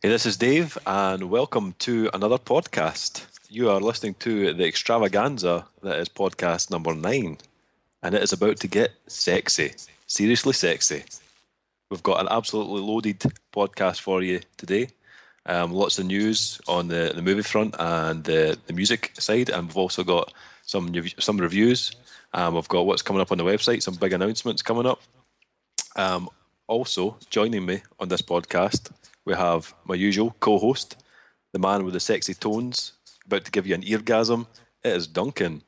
Hey, this is Dave, and welcome to another podcast. You are listening to the extravaganza that is podcast number 9, and it is about to get sexy, seriously sexy. We've got an absolutely loaded podcast for you today. Lots of news on the movie front and the music side, and we've also got some reviews. We've got what's coming up on the website, some big announcements coming up. Also, joining me on this podcast, we have my usual co-host, the man with the sexy tones, about to give you an eargasm. It is Duncan.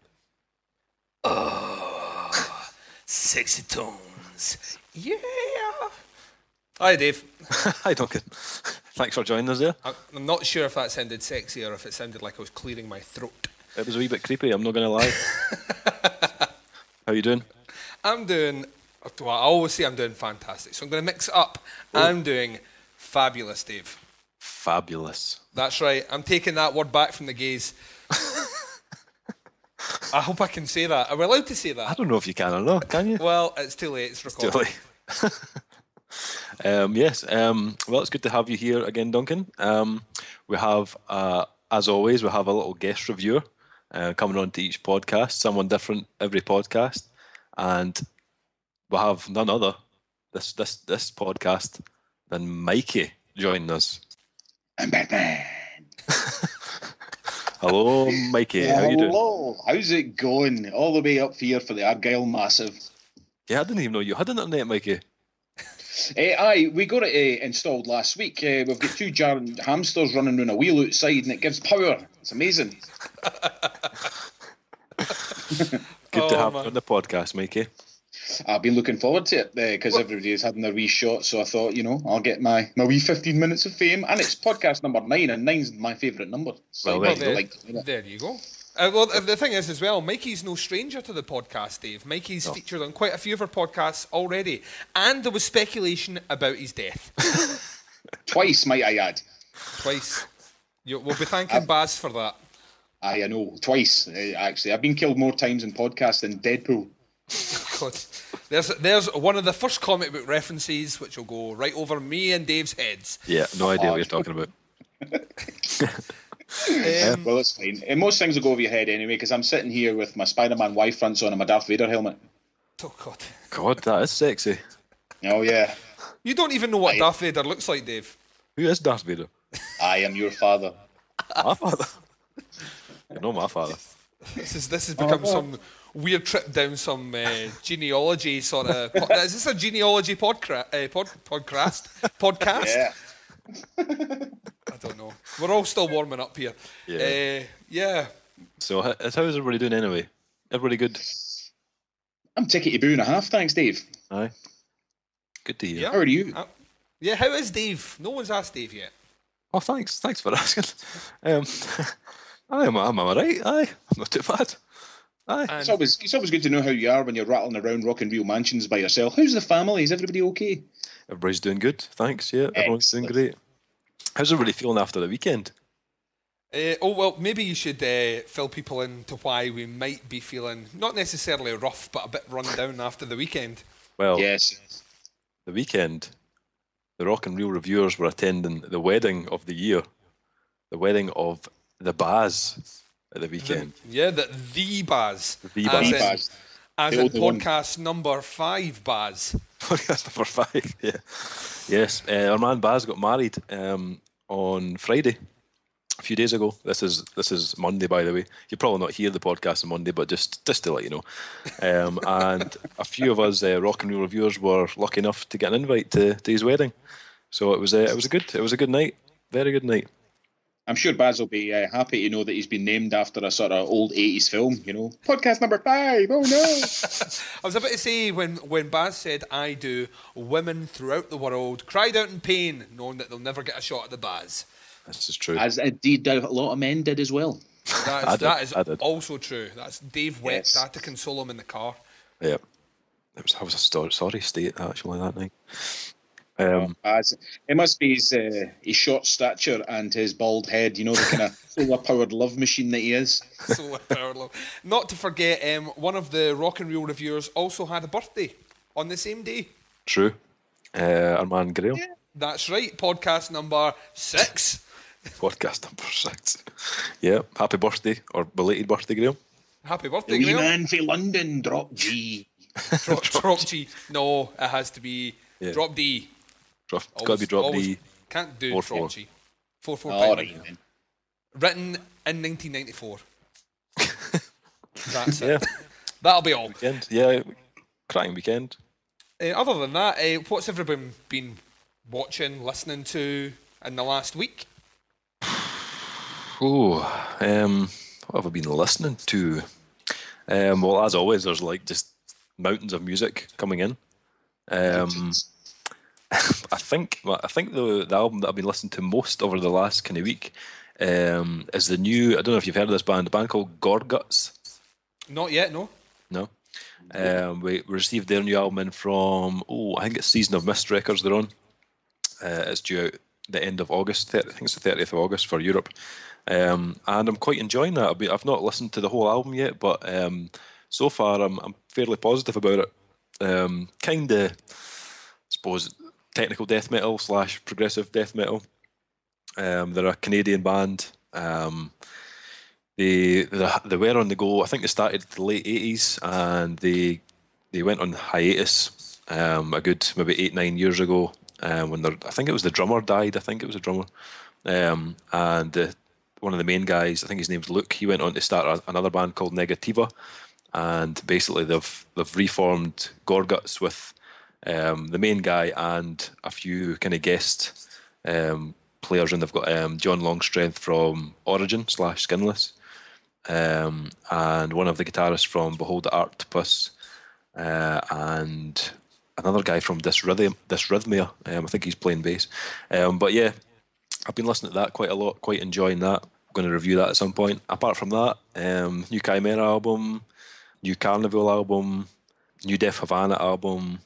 Oh, sexy tones. Yeah. Hi, Dave. Hi, Duncan. Thanks for joining us there. I'm not sure if that sounded sexy or if it sounded like I was clearing my throat. It was a wee bit creepy, I'm not going to lie. How you doing? I'm doing, well, I always say I'm doing fantastic, so I'm going to mix it up. I'm doing fabulous, Dave. Fabulous. That's right. I'm taking that word back from the gays. I hope I can say that. Are we allowed to say that? I don't know if you can or not, can you? Well, it's too late. It's recorded. It's too late. Yes. Well, it's good to have you here again, Duncan. We have, as always, we have a little guest reviewer coming on to each podcast, someone different every podcast, and we'll have none other this podcast than Mikey joining us. I'm Batman. Hello, Mikey. How you doing? Hello. How's it going? All the way up here for the Argyle Massive. Yeah, I didn't even know you had an internet, Mikey. Aye, we got it installed last week. We've got 2 giant hamsters running around a wheel outside and it gives power. It's amazing. Good to have you on the podcast, Mikey. I've been looking forward to it because everybody is having their wee shot, so I thought, I'll get my wee 15 minutes of fame. And it's podcast number 9, and 9's my favourite number. So well, there you go. Well, the thing is as well, Mikey's no stranger to the podcast, Dave. Mikey's featured on quite a few of our podcasts already, and there was speculation about his death. Twice, might I add. Twice. We'll be thanking Baz for that. Aye, I know. Twice, actually. I've been killed more times in podcasts than Deadpool. God. There's one of the first comic book references which will go right over me and Dave's heads. Yeah, no idea what you're talking about. Well, it's fine. And most things will go over your head anyway, because I'm sitting here with my Spider-Man Y fronts on and my Darth Vader helmet. Oh, God. God, that is sexy. Oh, yeah. You don't even know what Darth Vader looks like, Dave. Who is Darth Vader? I am your father. My father? You know my father. This has become some weird trip down some genealogy sort of... Is this a genealogy podcast? Yeah. I don't know. We're all still warming up here. Yeah. So how's everybody doing anyway? Everybody good? I'm tickety boo and a half, thanks, Dave. Aye. Good to hear. Yeah. How are you? How is Dave? No one's asked Dave yet. Oh, thanks for asking. I'm alright. Aye, I'm not too bad. Aye. It's always good to know how you are when you're rattling around rock and real mansions by yourself. How's the family? Is everybody okay? Everybody's doing good, thanks. Yeah, everyone's doing great. How's everybody feeling after the weekend? Well, maybe you should fill people into why we might be feeling not necessarily rough, but a bit run down after the weekend. Well, yes. The weekend, the Rock and Reel reviewers were attending the wedding of the year, the wedding of the Baz at the weekend. The Baz. The Baz. As in podcast number 5, Baz. Podcast number 5, yeah. Yes, our man Baz got married on Friday, a few days ago. This is Monday, by the way. You'll probably not hear the podcast on Monday, but just to let you know. And a few of us Rock and Reel reviewers were lucky enough to get an invite to his wedding. So it was a good night, very good night. I'm sure Baz will be happy to know that he's been named after a sort of old 80s film, Podcast number 5, oh no! I was about to say, when Baz said, I do, women throughout the world cried out in pain, knowing that they'll never get a shot at the Baz. This is true. As indeed a lot of men did as well. That is also true. That's Dave wept. I had to console him in the car. Yeah. I was a sorry state, actually, that night. It must be his short stature and his bald head, the kind of solar-powered love machine that he is. Solar-powered love. Not to forget, one of the Rock and Reel reviewers also had a birthday on the same day. True. Our man Grail. That's right, podcast number 6. Podcast number 6. Yeah, happy birthday, or belated birthday, Graham. Happy birthday, The wee Graham. man for London, drop G. Drop G. No, it has to be drop D. It's got to be drop D. Can't do 4-4. drop G. 4-4 All Pilot. right, then. Written in 1994. That's Yeah. it. That'll be all. Weekend. Yeah, cracking weekend. Other than that, what's everyone been watching, listening to in the last week? What have I been listening to? Well, as always, there's like just mountains of music coming in. I think the album that I've been listening to most over the last kind of week is the new. I don't know if you've heard of this band, a band called Gorguts. Not yet, no. No. We received their new album in from I think it's Season of Mist Records they're on. It's due out the end of August. I think it's the 30th of August for Europe. And I'm quite enjoying that. I've not listened to the whole album yet, but so far I'm fairly positive about it. Kind of, I suppose, technical death metal / progressive death metal. They're a Canadian band. They were on the go. I think they started the late 80s and they went on hiatus a good maybe 8-9 years ago when I think it was the drummer died. I think it was a drummer. And one of the main guys, I think his name's Luke, he went on to start another band called Negativa, and basically they've reformed Gorguts with the main guy and a few kind of guest players, and they've got John Longstrength from Origin / Skinless, and one of the guitarists from Behold the Arctopus, and another guy from Dysrhythmia. I think he's playing bass. But yeah, I've been listening to that quite a lot, quite enjoying that. I'm going to review that at some point. Apart from that, new Chimera album, new Carnival album, new Def Havana album.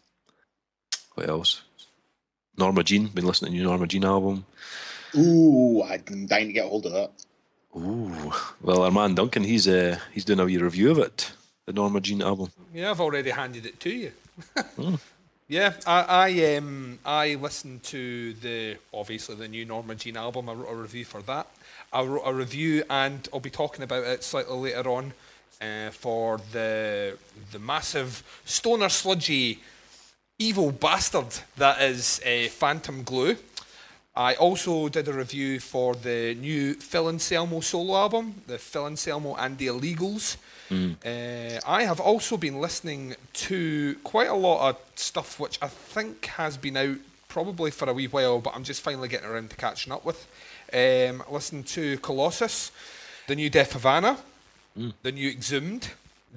What else? Norma Jean. Been listening to new Norma Jean album. Ooh, I'm dying to get hold of that. Ooh, well, our man Duncan, he's doing a wee review of it, the Norma Jean album. Yeah, I've already handed it to you. Yeah, I listened to obviously the new Norma Jean album. I wrote a review for that. I wrote a review, and I'll be talking about it slightly later on for the massive stoner sludgy evil bastard that is Phantom Glue. I also did a review for the new Phil Anselmo solo album, the Phil Anselmo and the Illegals. I have also been listening to quite a lot of stuff which I think has been out probably for a wee while, but I'm just finally getting around to catching up with. Listened to Colossus, the new Def Havana, the new Exhumed,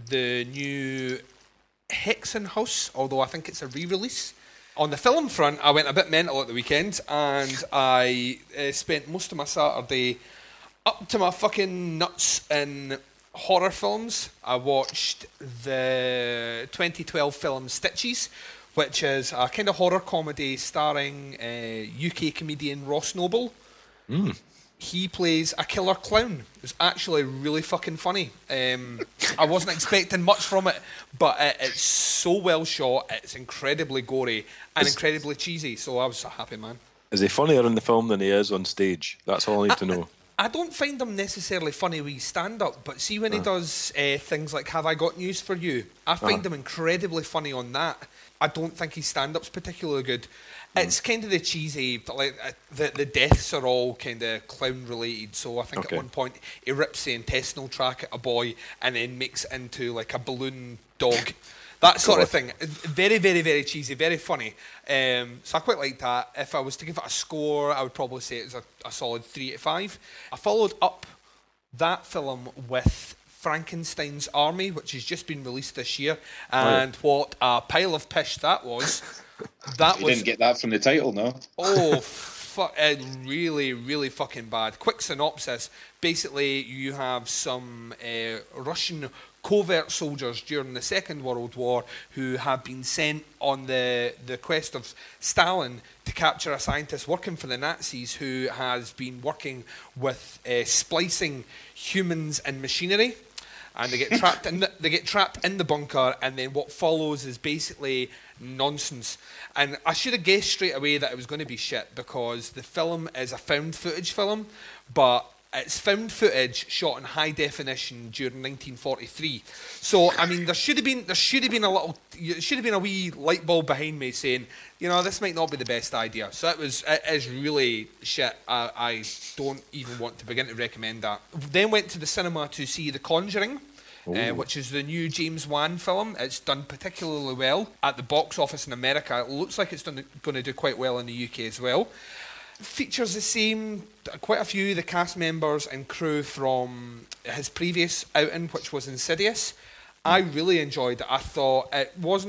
the new Hexenhaus, although I think it's a re-release. On the film front, I went a bit mental at the weekend, and I spent most of my Saturday up to my fucking nuts in horror films. I watched the 2012 film Stitches, which is a kind of horror comedy starring UK comedian Ross Noble. He plays a killer clown. It was actually really fucking funny. I wasn't expecting much from it, but it's so well shot, it's incredibly gory and incredibly cheesy, so I was a happy man. Is he funnier in the film than he is on stage? That's all I need to know. I don't find him necessarily funny with his stand-up, but see when he does things like Have I Got News For You, I find him incredibly funny on that. I don't think his stand-up's particularly good. It's kind of the cheesy, like the deaths are all kind of clown-related, so I think at one point he rips the intestinal tract at a boy and then makes it into like a balloon dog. That sort of thing. Very, very, very cheesy, very funny. So I quite like that. If I was to give it a score, I would probably say it's a solid 3 out of 5. I followed up that film with Frankenstein's Army, which has just been released this year, and what a pile of pish that was. You didn't get that from the title, no? Oh, really, really fucking bad. Quick synopsis. Basically, you have some Russian covert soldiers during the Second World War who have been sent on the quest of Stalin to capture a scientist working for the Nazis who has been working with splicing humans and machinery. and they get trapped in the bunker, and then what follows is basically nonsense. And I should have guessed straight away that it was going to be shit, because the film is a found footage film, but it's found footage shot in high definition during 1943. So I mean, there should have been a wee light bulb behind me saying, you know, this might not be the best idea. So it is really shit. I don't even want to begin to recommend that. Then went to the cinema to see The Conjuring, which is the new James Wan film. It's done particularly well at the box office in America. It looks like it's going to do quite well in the UK as well. Features the same, quite a few of the cast members and crew from his previous outing, which was Insidious. I really enjoyed it. I thought it was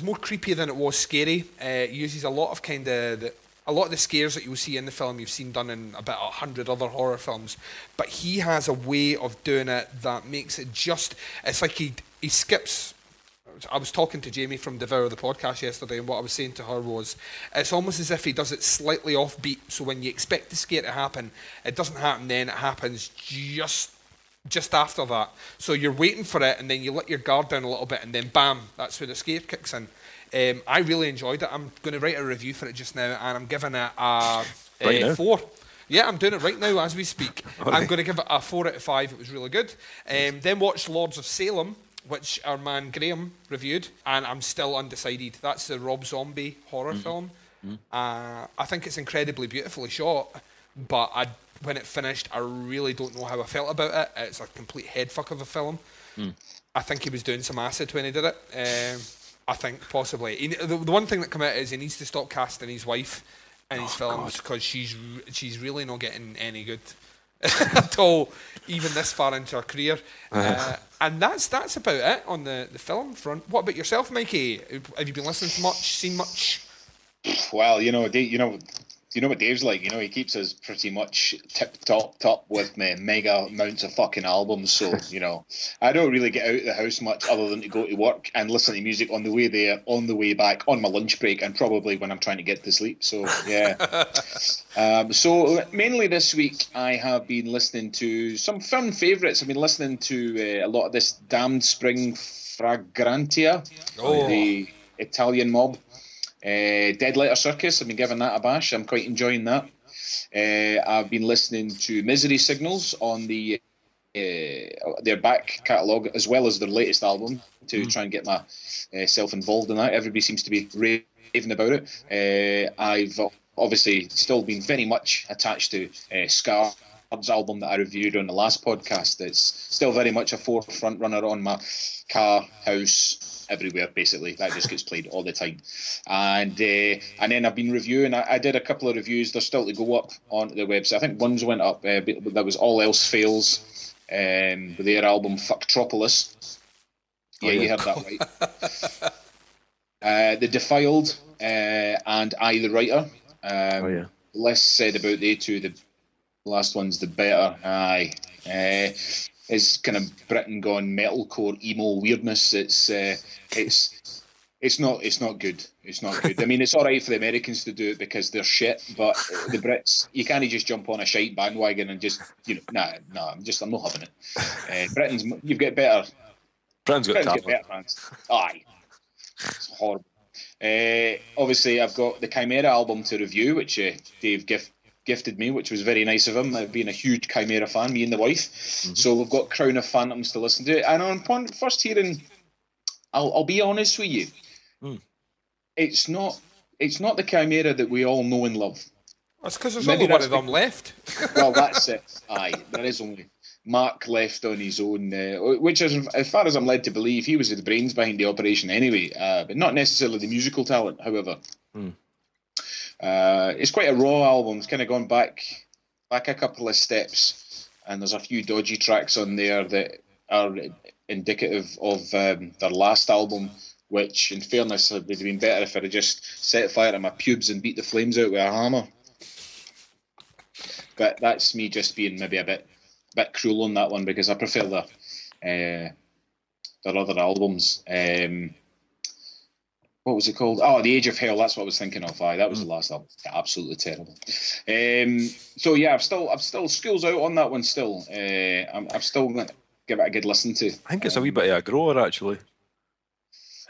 more creepy than it was scary. It uses a lot of the scares that you'll see in the film you've seen done in about 100 other horror films, but he has a way of doing it that makes it it's like he skips. I was talking to Jamie from Devour the podcast yesterday, and what I was saying to her was, it's almost as if he does it slightly offbeat, so when you expect the scare to happen, it doesn't happen then, it happens just after that. So you're waiting for it, and then you let your guard down a little bit, and then bam, that's where the scare kicks in. I really enjoyed it. I'm going to write a review for it just now, and I'm giving it a 4. Yeah, I'm doing it right now as we speak. Right. I'm going to give it a 4 out of 5. It was really good. Then watched Lords of Salem, which our man Graham reviewed, and I'm still undecided. That's the Rob Zombie horror film. I think it's incredibly beautifully shot, but when it finished, I really don't know how I felt about it. It's a complete headfuck of a film. I think he was doing some acid when he did it. I think possibly. The one thing that came out is he needs to stop casting his wife in his films, because she's really not getting any good at all, even this far into her career. And that's about it on the film front. What about yourself, Mikey? Have you been listening to much, seen much? Well, you know what Dave's like. You know, he keeps us pretty much top with mega amounts of fucking albums. So, you know, I don't really get out of the house much other than to go to work and listen to music on the way there, on the way back, on my lunch break, and probably when I'm trying to get to sleep. So, yeah. So mainly this week I have been listening to some fun favourites. I've been listening to a lot of this Damned Spring Fragrantia, the Italian mob. Dead Letter Circus, I've been giving that a bash. I'm quite enjoying that. I've been listening to Misery Signals on their back catalogue, as well as their latest album, to try and get myself involved in that. Everybody seems to be raving about it. I've obviously still been very much attached to Scar's album that I reviewed on the last podcast. It's still very much a forefront runner on my car, house, everywhere, basically. That just gets played all the time. And then I've been reviewing. I did a couple of reviews. They're still to go up on the website. I think one's went up. That was All Else Fails, with their album Fucktropolis. Yeah, you heard that right. The Defiled and I, the Writer. Less said about they two. The last one's the better. Aye. Is kind of Britain gone metalcore emo weirdness. It's not good. It's not good. I mean, it's all right for the Americans to do it because they're shit, but the Brits, you can't just jump on a shite bandwagon and just, you know, I'm not having it. You've got better. Britain's got better fans. Aye, it's horrible. Obviously, I've got the Chimera album to review, which Dave gifted me, which was very nice of him. I've been a huge Chimera fan, me and the wife. So we've got Crown of Phantoms to listen to. And on first hearing, I'll be honest with you, it's not the Chimera that we all know and love. That's because there's only one of them left. Well, that's it. Aye, there is only Mark left on his own, which is, as far as I'm led to believe, he was the brains behind the operation anyway, but not necessarily the musical talent, however. It's quite a raw album. It's kind of gone back a couple of steps, and there's a few dodgy tracks on there that are indicative of their last album, which, in fairness, would have been better if I'd have just set fire to my pubes and beat the flames out with a hammer. But that's me just being maybe a bit cruel on that one, because I prefer their other albums. What was it called? Oh, The Age of Hell. That's what I was thinking of. That was the last album. Absolutely terrible. So yeah, I've still school's out on that one. Still, I've still give it a good listen to. I think it's a wee bit of a grower, actually.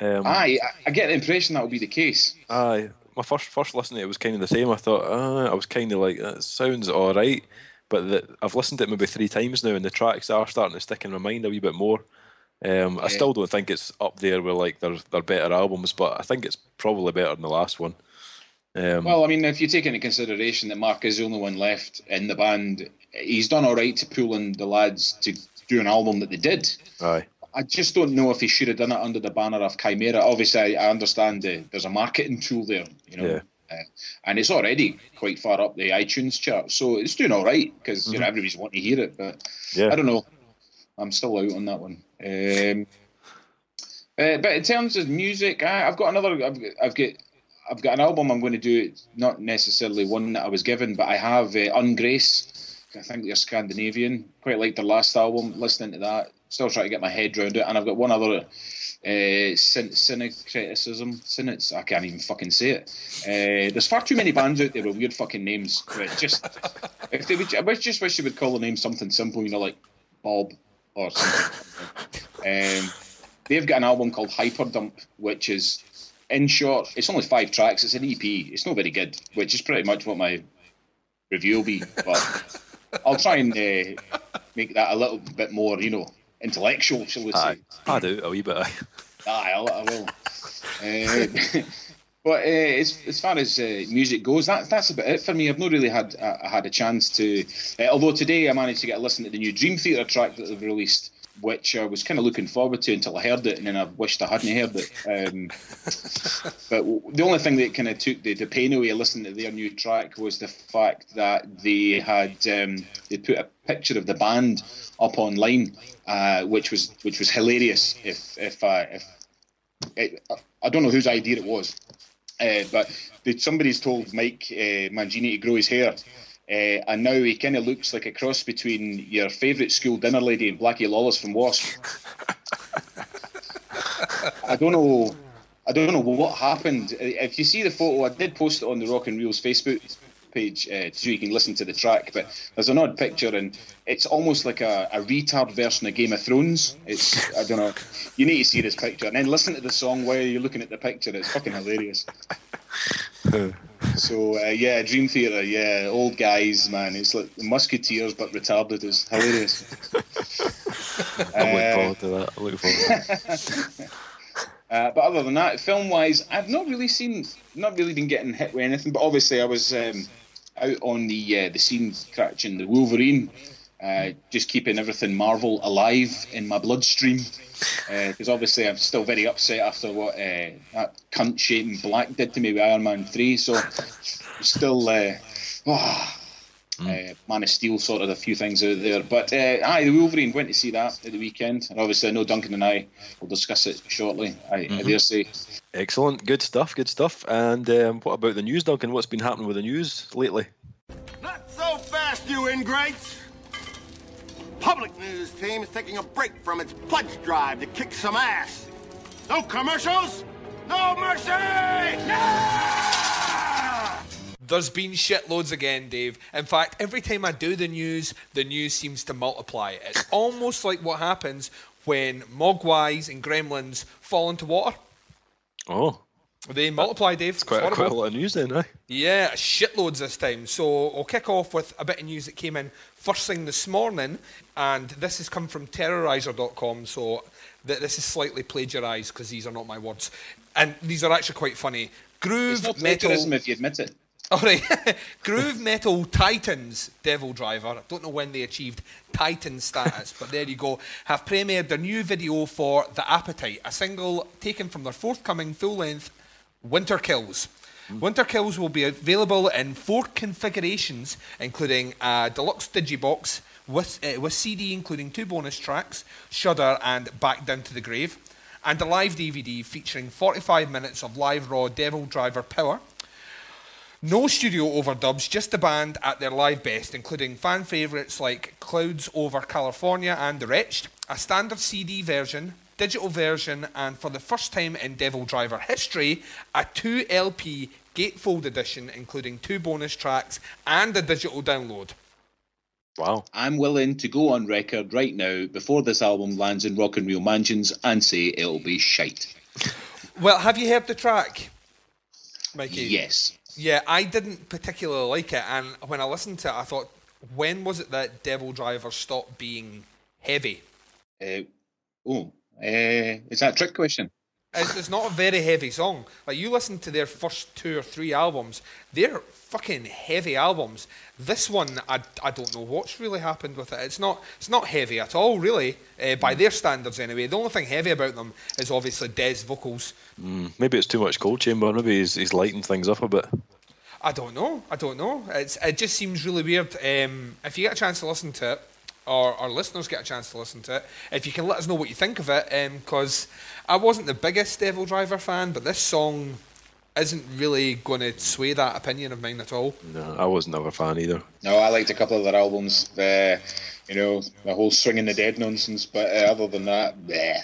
I get the impression that will be the case. Aye, my first listen to it was kind of the same. I thought, I was kind of like, that sounds all right, but I've listened to it maybe 3 times now, and the tracks are starting to stick in my mind a wee bit more. I still don't think it's up there with like their better albums, but I think it's probably better than the last one. Well, I mean, if you take into consideration that Mark is the only one left in the band, he's done all right to pull in the lads to do an album that they did. Aye. I just don't know if he should have done it under the banner of Chimera. Obviously, I understand there's a marketing tool there, you know, and it's already quite far up the iTunes chart, so it's doing all right because you know everybody's wanting to hear it. But I don't know, I'm still out on that one. But in terms of music, I've got another. I've got an album I'm going to do. It's not necessarily one that I was given, but I have Ungrace. I think they're Scandinavian. Quite like their last album. Listening to that, still trying to get my head around it. And I've got one other Syncretism. I can't even fucking say it. There's far too many bands out there with weird fucking names. But just if they would, I just wish they would call the name something simple. You know, like Bob or something. They've got an album called Hyperdump, which is, in short, it's only 5 tracks. It's an EP. It's not very good, which is pretty much what my review will be. But I'll try and make that a little bit more, you know, intellectual, shall we say. I do, a wee bit. I will. But as far as music goes, that's about it for me. I've not really had a chance to... although today I managed to get a listen to the new Dream Theater track that they've released, which I was kind of looking forward to until I heard it, and then I wished I hadn't heard it. But the only thing that kind of took the pain away of listening to their new track was the fact that they had they put a picture of the band up online, which was hilarious. I don't know whose idea it was, but somebody's told Mike Mangini to grow his hair. And now he kind of looks like a cross between your favourite school dinner lady and Blackie Lawless from Wasp. I don't know what happened. If you see the photo, I did post it on the Rock and Reels Facebook page so you can listen to the track. But there's an odd picture, and it's almost like a retard version of Game of Thrones. I don't know. You need to see this picture and then listen to the song while you're looking at the picture. It's fucking hilarious. So Dream Theater, old guys, man. It's like the Musketeers but retarded. It's hilarious. I'm looking forward to that. But other than that, film-wise, I've not really been getting hit with anything. But obviously, I was out on the scene catching the Wolverine, just keeping everything Marvel alive in my bloodstream. Because obviously I'm still very upset after what that cunt Shane Black did to me with Iron Man 3, so I'm still Man of Steel sorted a few things out there. But the Wolverine, went to see that at the weekend, and obviously I know Duncan and I will discuss it shortly, I dare say. Excellent, good stuff. And what about the news, Duncan? What's been happening with the news lately? Not so fast, you ingrates! Public news team is taking a break from its pledge drive to kick some ass. No commercials, no mercy! Yeah! There's been shitloads again, Dave. In fact, every time I do the news seems to multiply. It's almost like what happens when Mogwais and Gremlins fall into water. Oh. They multiply, Dave. It's quite a lot of news then, eh? Yeah, shitloads this time. So I'll kick off with a bit of news that came in first thing this morning, and this has come from terrorizer.com, so this is slightly plagiarised because these are not my words. And these are actually quite funny. It's not plagiarism if you admit it. All right. Groove Metal Titans Devil Driver, I don't know when they achieved Titan status, but there you go, have premiered their new video for The Appetite, a single taken from their forthcoming full-length Winter Kills. Winter Kills will be available in 4 configurations, including a deluxe digibox with CD including 2 bonus tracks, Shudder and Back Down to the Grave, and a live DVD featuring 45 minutes of live raw Devil Driver power. No studio overdubs, just the band at their live best, including fan favourites like Clouds Over California and The Wretched, a standard CD version, digital version, and for the first time in Devil Driver history, a 2 LP gatefold edition including 2 bonus tracks and a digital download. Wow. I'm willing to go on record right now before this album lands in Rock and Reel Mansions and say it'll be shite. Well, have you heard the track, Mikey? Yes. Yeah, I didn't particularly like it, and when I listened to it, I thought, when was it that Devil Driver stopped being heavy? Is that a trick question? It's not a very heavy song. Like, you listen to their first 2 or 3 albums, they're fucking heavy albums. This one, I don't know what's really happened with it. It's not heavy at all, really, by their standards anyway. The only thing heavy about them is obviously Dez's vocals. Maybe it's too much Cold Chamber. Maybe he's lighting things up a bit. I don't know. It just seems really weird. If you get a chance to listen to it, or our listeners get a chance to listen to it, if you can let us know what you think of it, because I wasn't the biggest Devil Driver fan, but this song isn't really going to sway that opinion of mine at all. No, I was never a fan either. No, I liked a couple of their albums. The whole Swinging the Dead nonsense, but other than that, bleh.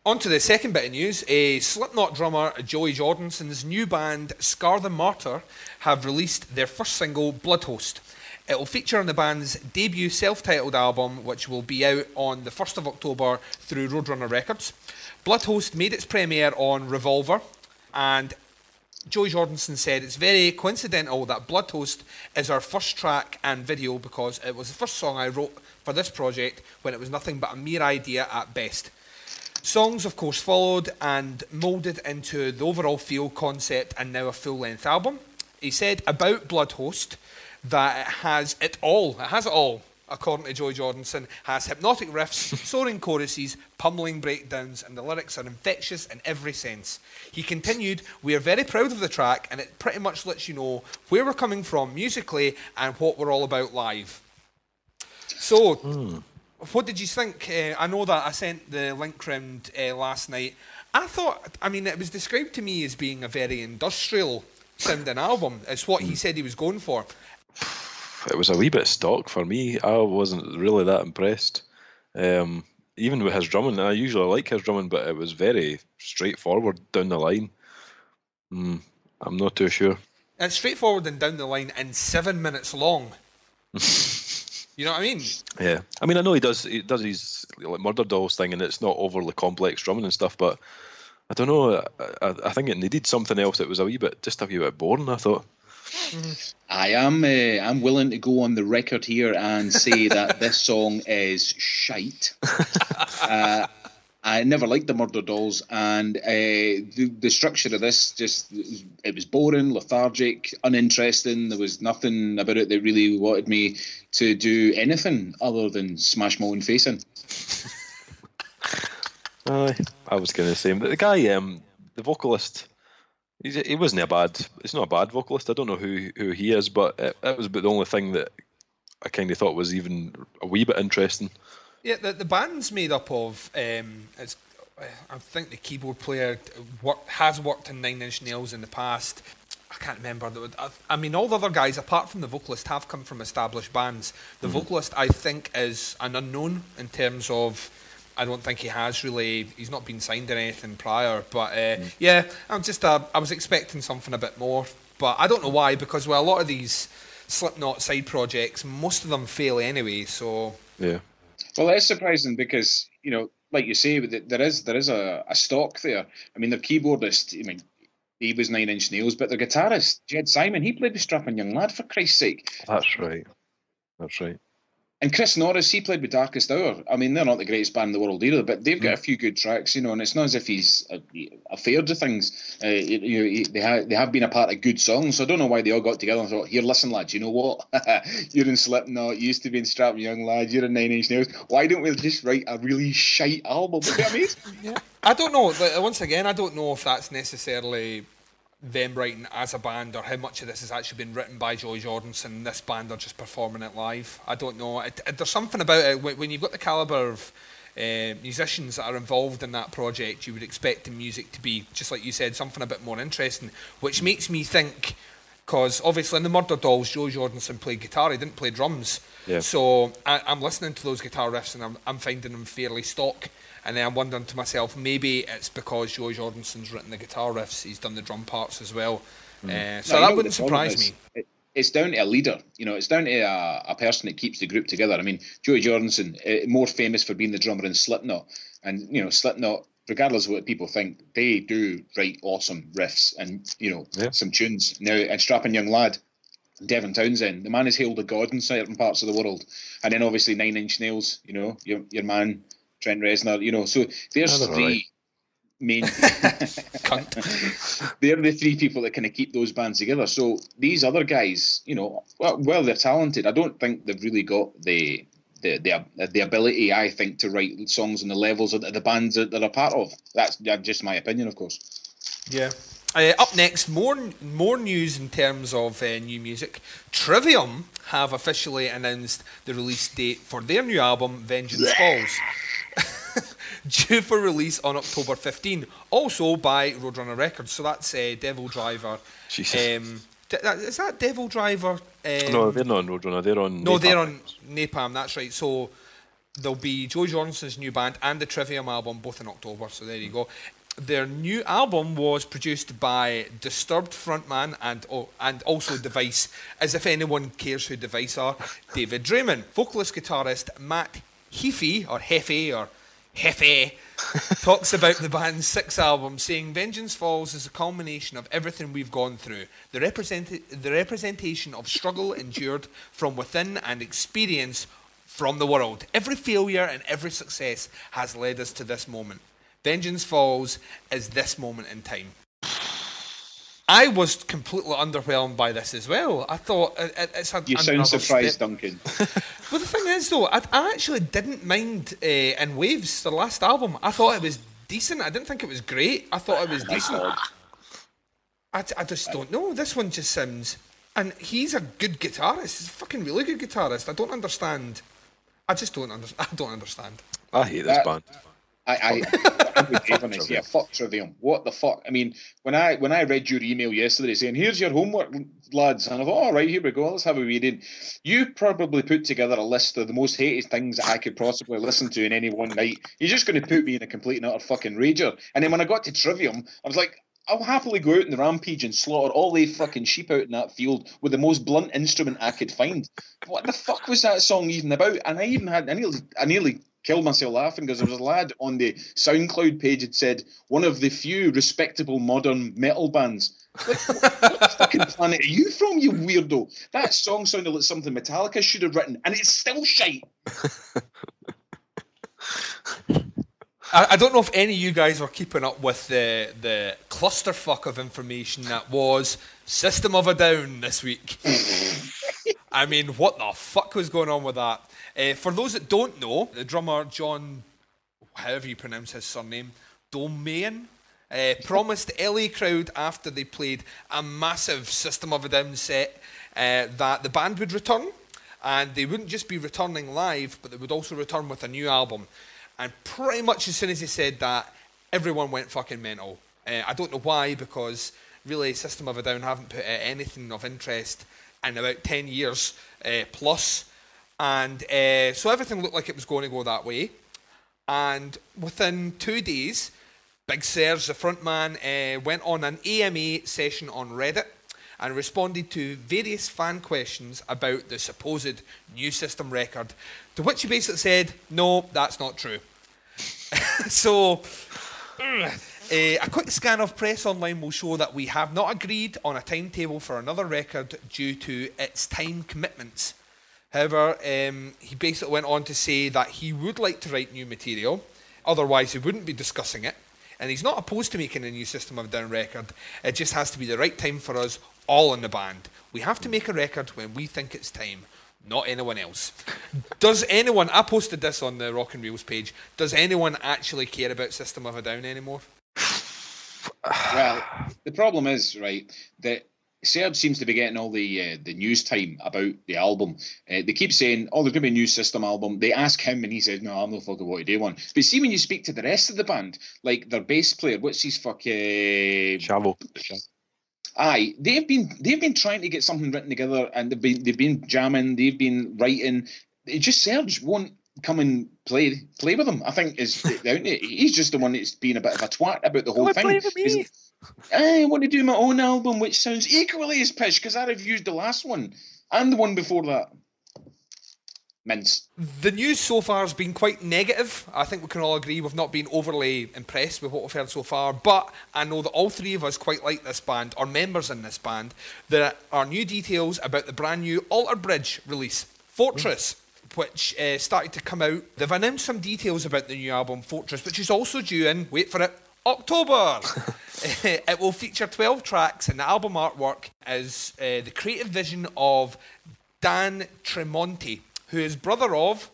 On to the second bit of news. Slipknot drummer Joey Jordансon's new band, Scar the Martyr, have released their first single, Bloodhost. It will feature on the band's debut self-titled album, which will be out on the 1st of October through Roadrunner Records. Bloodhost made its premiere on Revolver, and Joey Jordison said it's very coincidental that Bloodhost is our first track and video because it was the first song I wrote for this project when it was nothing but a mere idea at best. Songs, of course, followed and moulded into the overall feel, concept, and now a full-length album. He said about Bloodhost that it has it all, according to Joey Jordison, has hypnotic riffs, soaring choruses, pummeling breakdowns, and the lyrics are infectious in every sense. He continued, "We are very proud of the track, and it pretty much lets you know where we're coming from musically and what we're all about live." So, what did you think? I know that I sent the link round last night. It was described to me as being a very industrial sounding album. It's what he said he was going for. It was a wee bit stock for me. I wasn't really that impressed. Even with his drumming, I usually like his drumming, but it was very straightforward down the line. I'm not too sure. It's straightforward and down the line and 7 minutes long. You know what I mean? Yeah. I mean, I know he does his like Murder Dolls thing, and it's not overly complex drumming and stuff, but I don't know. I think it needed something else. It was a wee bit boring, I thought. I'm willing to go on the record here and say that this song is shite. I never liked the Murder Dolls, and the structure of this it was boring, lethargic, uninteresting. There was nothing about it that really wanted me to do anything other than smash my own face in. I was going to say, the guy, the vocalist, he wasn't he's not a bad vocalist. I don't know who he is, but it was about the only thing that I kind of thought was even a wee bit interesting. Yeah, the band's made up of, I think the keyboard player has worked in Nine Inch Nails in the past. I can't remember. I mean, all the other guys, apart from the vocalist, have come from established bands. The vocalist, I think, is an unknown in terms of, I don't think he's not been signed or anything prior. But yeah, I was expecting something a bit more. But I don't know why, because a lot of these Slipknot side projects, most of them fail anyway, so... Yeah. Well, it's surprising because, like you say, there is a stock there. I mean, their keyboardist, he was Nine Inch Nails, but their guitarist, Jed Simon, he played with Strapping Young Lad, for Christ's sake. That's right. And Chris Norris, he played with Darkest Hour. I mean, they're not the greatest band in the world either, but they've got a few good tracks, and it's not as if he's afraid of things. They have been a part of good songs, so I don't know why they all got together and thought, here, listen, lads, you know what? You're in Slipknot, you used to be in Strapping Young Lad, you're in Nine Inch Nails. Why don't we just write a really shite album? Would be amazing. Yeah. I don't know. Once again, I don't know if that's necessarily them writing as a band or how much of this has actually been written by Joey Jordison and this band are just performing it live. I don't know. There's something about it when you've got the calibre of musicians that are involved in that project, you would expect the music to be, just like you said, something a bit more interesting, which makes me think, because obviously in the Murder Dolls, Joey Jordison played guitar, he didn't play drums. Yeah. So I'm listening to those guitar riffs and I'm finding them fairly stock. And then I'm wondering to myself, maybe it's because Joey Jordison's written the guitar riffs, he's done the drum parts as well. So that wouldn't surprise me. it's down to a leader. It's down to a person that keeps the group together. I mean, Joey Jordison, more famous for being the drummer in Slipknot, and Slipknot, regardless of what people think, they do write awesome riffs and some tunes. Now, and strapping young lad, Devin Townsend, the man is hailed a god in certain parts of the world, and then obviously 9 Inch Nails, your man Trent Reznor, so there's three. Main they're the three people that kind of keep those bands together. So these other guys, well, they're talented. I don't think they've really got the ability, I think, to write songs on the levels of the bands that they're a part of. That's just my opinion, of course. Yeah. Up next, more news in terms of new music. Trivium have officially announced the release date for their new album, Vengeance Falls. Due for release on October 15, also by Roadrunner Records. So that's Devil Driver. Is that Devil Driver? No, they're not on Roadrunner. They're on. No, Napalm. they're on Napalm. That's right. So there'll be Joey Johnson's new band and the Trivium album both in October. So there you go. Their new album was produced by Disturbed frontman and also Device, as if anyone cares who Device are, David Draiman. Vocalist guitarist Matt Heafy talks about the band's 6th album, saying Vengeance Falls is a culmination of everything we've gone through, the representation of struggle endured from within and experience from the world. Every failure and every success has led us to this moment. Vengeance Falls is this moment in time. I was completely underwhelmed by this as well. I thought it's a... You sound surprised, Duncan. Well, the thing is, though, I actually didn't mind In Waves, the last album. I thought it was decent. I didn't think it was great. I thought it was decent. I just don't know. This one just sounds... And he's a good guitarist. He's a fucking really good guitarist. I don't understand. I don't understand. I hate this band. I'm with Dave on this. Yeah, fuck Trivium. What the fuck? I mean, when I read your email yesterday saying, here's your homework, lads, and I thought, all right, here we go, let's have a reading. You probably put together a list of the most hated things I could possibly listen to in any one night. You're just going to put me in a complete and utter fucking rager. And then when I got to Trivium, I was like, I'll happily go out in the rampage and slaughter all the fucking sheep out in that field with the most blunt instrument I could find. What the fuck was that song even about? And I nearly killed myself laughing because there was a lad on the SoundCloud page that said one of the few respectable modern metal bands. Like, what fucking planet are you from, you weirdo? That song sounded like something Metallica should have written, and it's still shite. I don't know if any of you guys were keeping up with the clusterfuck of information that was System of a Down this week. I mean, what the fuck was going on with that? For those that don't know, the drummer John, however you pronounce his surname, Domain, promised LA crowd after they played a massive System of a Down set that the band would return, and they wouldn't just be returning live, but they would also return with a new album. And pretty much as soon as he said that, everyone went fucking mental. I don't know why, because really System of a Down haven't put out anything of interest in about 10 years plus. And so everything looked like it was going to go that way. And within 2 days, Big Serge, the frontman, went on an AMA session on Reddit and responded to various fan questions about the supposed new System record, to which he basically said, no, that's not true. So, a quick scan of press online will show that we have not agreed on a timetable for another record due to its time commitments. However, he basically went on to say that he would like to write new material, otherwise he wouldn't be discussing it, and he's not opposed to making a new System of a Down record. It just has to be the right time for us all in the band. We have to make a record when we think it's time, not anyone else. Does anyone, I posted this on the Rock and Reels page, does anyone actually care about System of a Down anymore? Well, the problem is, right, that Serge seems to be getting all the news time about the album. They keep saying, oh, there's going to be a new System album. They ask him and he says, no, I'm not fucking what do one. But see, when you speak to the rest of the band, like their bass player, what's his Chavo. Aye, they've been trying to get something written together, and they've been jamming, they've been writing. It just Serge won't come and play with him. I think he's just the one that's been a bit of a twat about the whole thing. Play with me. I want to do my own album, which sounds equally as pish because I reviewed the last one and the one before that. Mince. The news so far has been quite negative. I think we can all agree we've not been overly impressed with what we've heard so far, but I know that all three of us quite like this band, or members in this band. There are new details about the brand new Alter Bridge release, Fortress, which started to come out. They've announced some details about the new album, Fortress, which is also due in, wait for it, October. It will feature 12 tracks, and the album artwork is the creative vision of Dan Tremonti, who is brother of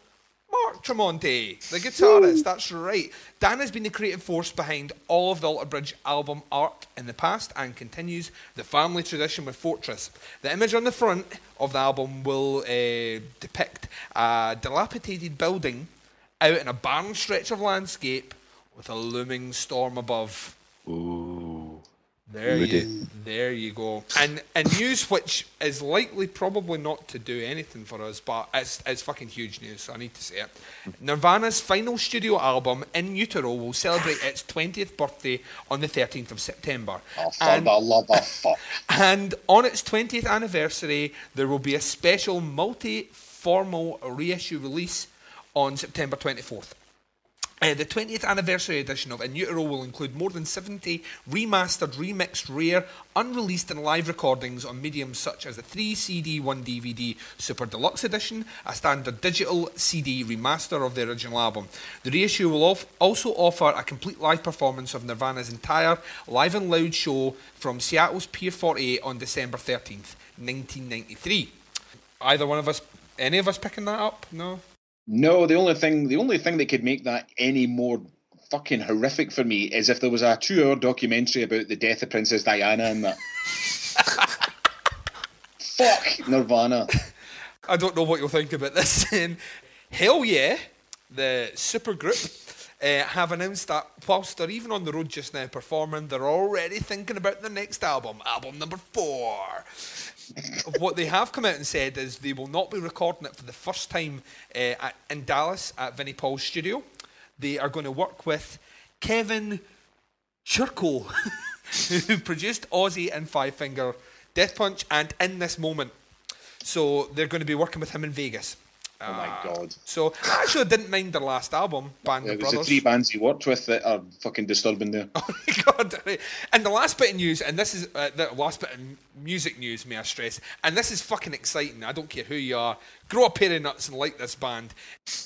Mark Tremonti, the guitarist. That's right. Dan has been the creative force behind all of the Alter Bridge album art in the past and continues the family tradition with Fortress. The image on the front of the album will depict a dilapidated building out in a barren stretch of landscape with a looming storm above. Ooh. There you go. And news which is likely probably not to do anything for us, but it's fucking huge news, so I need to say it. Nirvana's final studio album, In Utero, will celebrate its 20th birthday on the 13th of September. Oh, for the love of fuck. And on its 20th anniversary, there will be a special multi-formal reissue release on September 24th. The 20th anniversary edition of In Utero will include more than 70 remastered, remixed, rare, unreleased and live recordings on mediums such as a 3 CD, 1 DVD Super Deluxe edition, a standard digital CD remaster of the original album. The reissue will also offer a complete live performance of Nirvana's entire Live and Loud show from Seattle's Pier 48 on December 13th, 1993. Any of us picking that up? No? No, the only thing that could make that any more fucking horrific for me is if there was a 2-hour documentary about the death of Princess Diana and that. Fuck Nirvana. I don't know what you'll think about this. Hell Yeah, the supergroup, have announced that whilst they're even on the road just now performing, they're already thinking about the next album number 4. What they have come out and said is they will not be recording it for the first time in Dallas at Vinnie Paul's studio. They are going to work with Kevin Churko, who produced Ozzy and Five Finger Death Punch and In This Moment. So they're going to be working with him in Vegas. Oh my God. So I actually didn't mind their last album, Band of Brothers. The 3 bands he worked with that are fucking disturbing there. Oh my God. And the last bit of news, and this is the last bit of music news, may I stress, and this is fucking exciting. I don't care who you are. Grow a pair of nuts and like this band.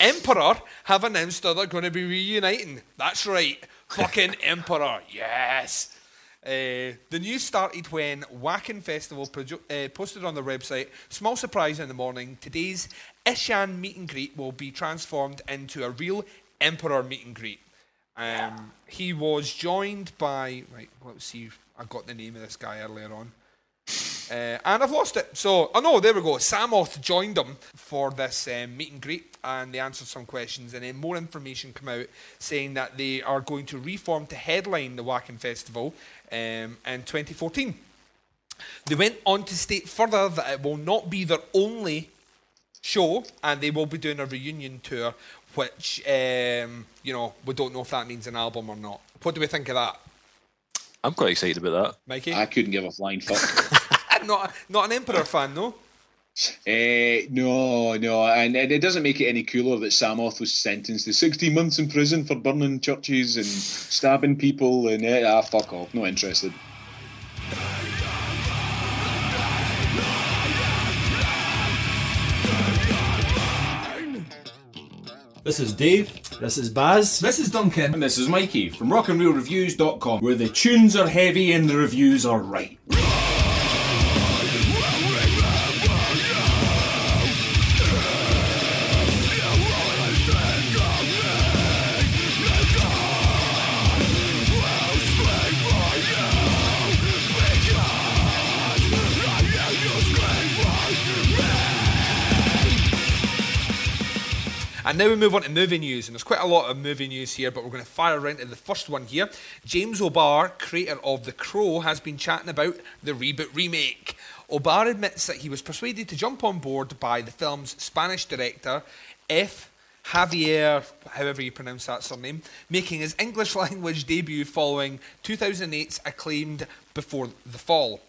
Emperor have announced that they're going to be reuniting. That's right. Fucking Emperor. Yes. The news started when Wacken Festival posted on their website, small surprise in the morning, today's Ishan meet and greet will be transformed into a real Emperor meet and greet. He was joined by, right, let's see, I got the name of this guy earlier on. And I've lost it. So, oh no, there we go. Samoth joined them for this meet and greet, and they answered some questions, and then more information came out saying that they are going to reform to headline the Wacken Festival in 2014. They went on to state further that it will not be their only show, and they will be doing a reunion tour, which, we don't know if that means an album or not. What do we think of that? I'm quite excited about that. Mikey? I couldn't give a flying fuck. Not an Emperor fan, no? No, and it doesn't make it any cooler that Samoth was sentenced to 16 months in prison for burning churches and stabbing people, and fuck off, not interested. This is Dave. This is Baz. This is Duncan. And this is Mikey from rockandreelreviews.com, where the tunes are heavy and the reviews are right. And now we move on to movie news, and there's quite a lot of movie news here, but we're going to fire right into the first one here. James O'Barr, creator of The Crow, has been chatting about the reboot remake. O'Barr admits that he was persuaded to jump on board by the film's Spanish director, F. Javier, however you pronounce that surname, making his English language debut following 2008's acclaimed Before the Fall.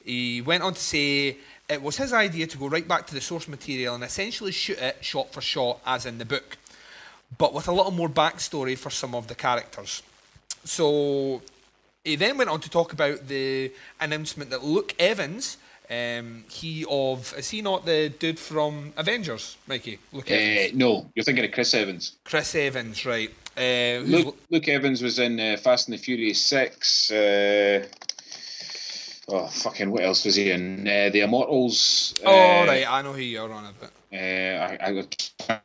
He went on to say it was his idea to go right back to the source material and essentially shoot it shot for shot as in the book, but with a little more backstory for some of the characters. So he then went on to talk about the announcement that Luke Evans, is he not the dude from Avengers, Mikey? Luke Evans? No, you're thinking of Chris Evans. Chris Evans, right. Luke Evans was in Fast and the Furious 6. What else was he in? The Immortals. Right, I know who you're on about. I was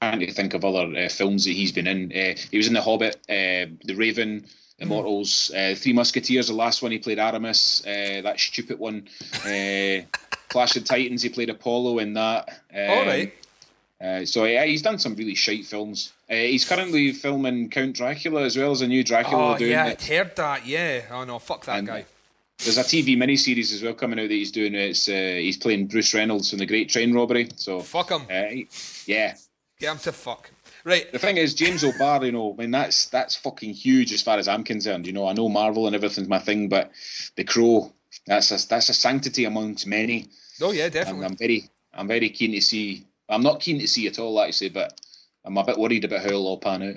trying to think of other films that he's been in. He was in The Hobbit, The Raven, Immortals, Three Musketeers, the last one he played Aramis, that stupid one. Clash of Titans, he played Apollo in that. Alright. He's done some really shite films. He's currently filming Count Dracula as well as a new Dracula. I'd heard that, yeah. Oh no, fuck that guy. There's a TV miniseries as well coming out that he's doing. It's he's playing Bruce Reynolds in The Great Train Robbery. So fuck him. Yeah. Get him to fuck. Right. The thing is, James O'Barr, that's fucking huge as far as I'm concerned. I know Marvel and everything's my thing, but The Crow, that's a sanctity amongst many. Oh yeah, definitely. And I'm very keen to see. I'm not keen to see at all, actually, but I'm a bit worried about how it'll all pan out.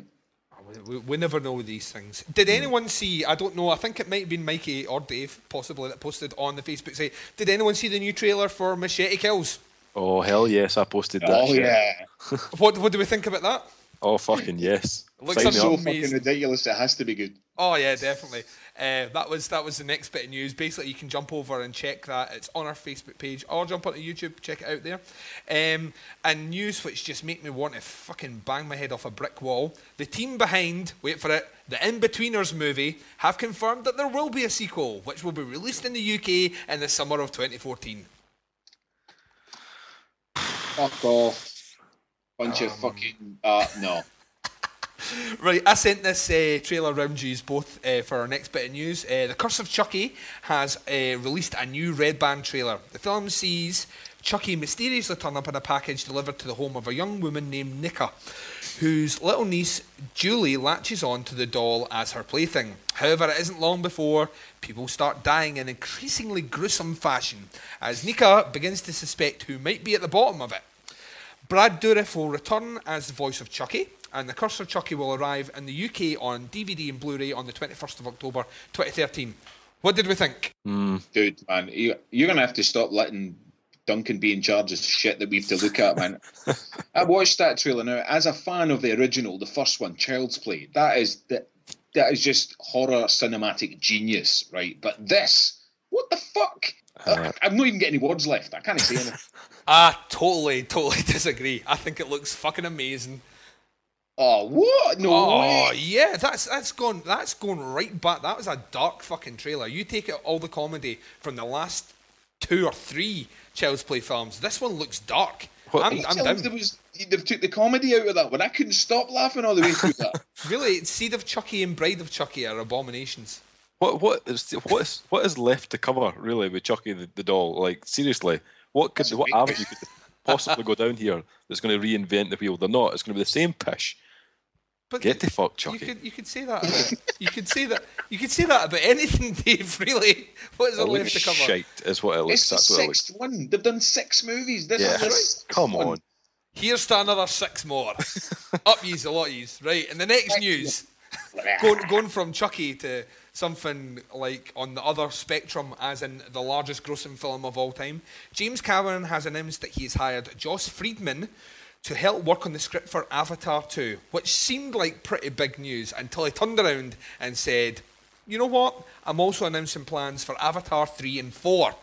We never know these things. Did anyone see, I don't know, I think it might have been Mikey or Dave, possibly, that posted on the Facebook site, did anyone see the new trailer for Machete Kills? Oh, hell yes, I posted that. Oh, shit. yeah. What do we think about that? Oh, fucking yes. It looks It's so amazing. fucking ridiculous, it has to be good. Oh yeah, definitely. That was the next bit of news. Basically, you can jump over and check that. It's on our Facebook page, or jump onto YouTube, check it out there. And news which just make me want to fucking bang my head off a brick wall. The team behind, wait for it, the In-Betweeners movie have confirmed that there will be a sequel, which will be released in the UK in the summer of 2014. Fuck off. Bunch of fucking... no. Right, I sent this trailer round you both for our next bit of news. The Curse of Chucky has released a new Red Band trailer. The film sees Chucky mysteriously turn up in a package delivered to the home of a young woman named Nika, whose little niece Julie latches on to the doll as her plaything. However, it isn't long before people start dying in increasingly gruesome fashion, as Nika begins to suspect who might be at the bottom of it. Brad Dourif will return as the voice of Chucky, and The Curse of Chucky will arrive in the UK on DVD and Blu-ray on the 21st of October 2013. What did we think? Dude, man, you're going to have to stop letting Duncan be in charge of shit that we have to look at, man. I watched that trailer now. As a fan of the original, the first one, Child's Play, that is just horror cinematic genius, right? But this, what the fuck? I'm not even getting any words left. I can't say anything. I totally disagree. I think it looks fucking amazing. Oh, what? No way. Oh, yeah, that's gone right back. That was a dark fucking trailer. You take it all the comedy from the last 2 or 3 Child's Play films. This one looks dark. I'm down. They've took the comedy out of that one. I couldn't stop laughing all the way through that. Really, Seed of Chucky and Bride of Chucky are abominations. What is left to cover really with Chucky the doll? Like seriously, what avenue could possibly go down here that's going to reinvent the wheel? They're not. It's going to be the same pish. But get the fuck, Chucky. You could say that about you could say that about anything, Dave. Really, what is there left to cover? Shite is what it looks. It's the sixth one. They've done 6 movies. This is the sixth Come one. on. Here's to another 6 more. Up ye's a lot ye's. Right, in the next news, going from Chucky to something like on the other spectrum, as in the largest grossing film of all time, James Cameron has announced that he has hired Joss Friedman to help work on the script for Avatar 2, which seemed like pretty big news until he turned around and said, you know what, I'm also announcing plans for Avatar 3 and 4.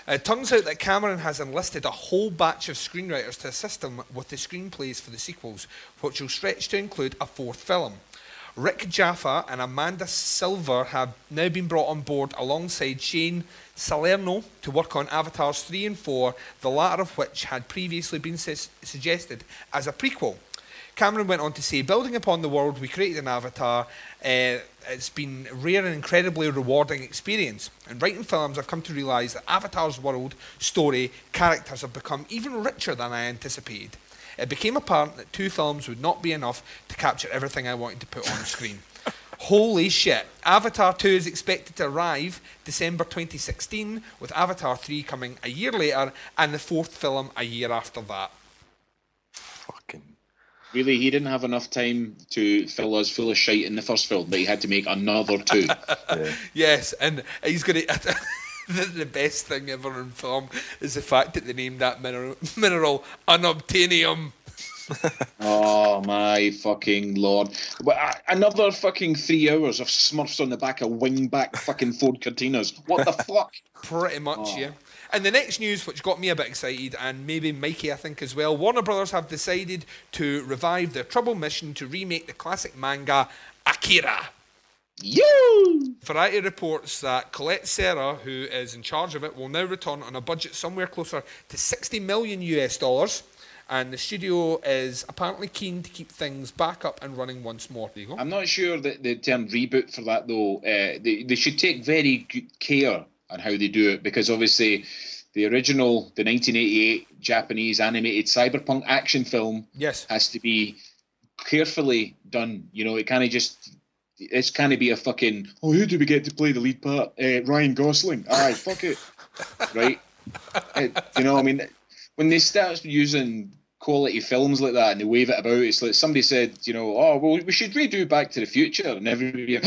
It turns out that Cameron has enlisted a whole batch of screenwriters to assist him with the screenplays for the sequels, which will stretch to include a 4th film. Rick Jaffa and Amanda Silver have now been brought on board alongside Shane Salerno to work on Avatars 3 and 4, the latter of which had previously been suggested as a prequel. Cameron went on to say, building upon the world we created in Avatar, it's been a rare and incredibly rewarding experience. And writing films, I've come to realise that Avatar's world, story, characters have become even richer than I anticipated. it became apparent that 2 films would not be enough to capture everything I wanted to put on screen. Holy shit. Avatar 2 is expected to arrive December 2016, with Avatar 3 coming a year later, and the 4th film a year after that. Fucking. Really, he didn't have enough time to fill us full of shite in the first film, but he had to make another 2. Yeah. Yes, and he's going to... The best thing ever in film is the fact that they named that mineral unobtainium. Oh my fucking lord. Another fucking 3 hours of Smurfs on the back of wingback fucking Ford Cortinas. What the fuck? Pretty much, yeah. And the next news, which got me a bit excited, and maybe Mikey, I think, as well, Warner Brothers have decided to revive their trouble mission to remake the classic manga Akira. You! Variety reports that Colette Serra, who is in charge of it, will now return on a budget somewhere closer to $60 million US, and the studio is apparently keen to keep things back up and running once more. There you go. I'm not sure that the term reboot for that, though. They should take very good care on how they do it, because obviously the original, the 1988 Japanese animated cyberpunk action film has to be carefully done. You know, it kind of just... It's kind of be a fucking, who do we get to play the lead part? Ryan Gosling. Aye, fuck it. Right? You know, I mean, when they start using quality films like that and they wave it about, it's like somebody said, you know, oh, well, we should redo Back to the Future. And everybody,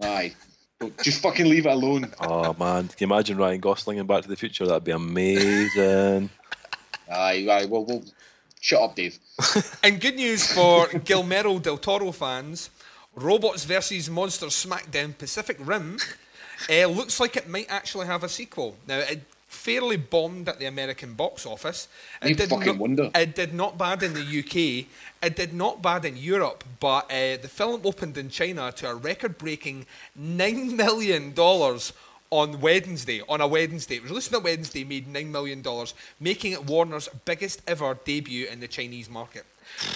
aye, well, just fucking leave it alone. Oh, man. Can you imagine Ryan Gosling in Back to the Future? That'd be amazing. Aye, well, shut up, Dave. And good news for Guillermo del Toro fans. Robots vs. Monsters Smackdown Pacific Rim looks like it might actually have a sequel. Now, it fairly bombed at the American box office. It did not bad in the UK. It did not bad in Europe, but the film opened in China to a record-breaking $9 million on Wednesday. On a Wednesday. It was released on a Wednesday, made $9 million, making it Warner's biggest ever debut in the Chinese market.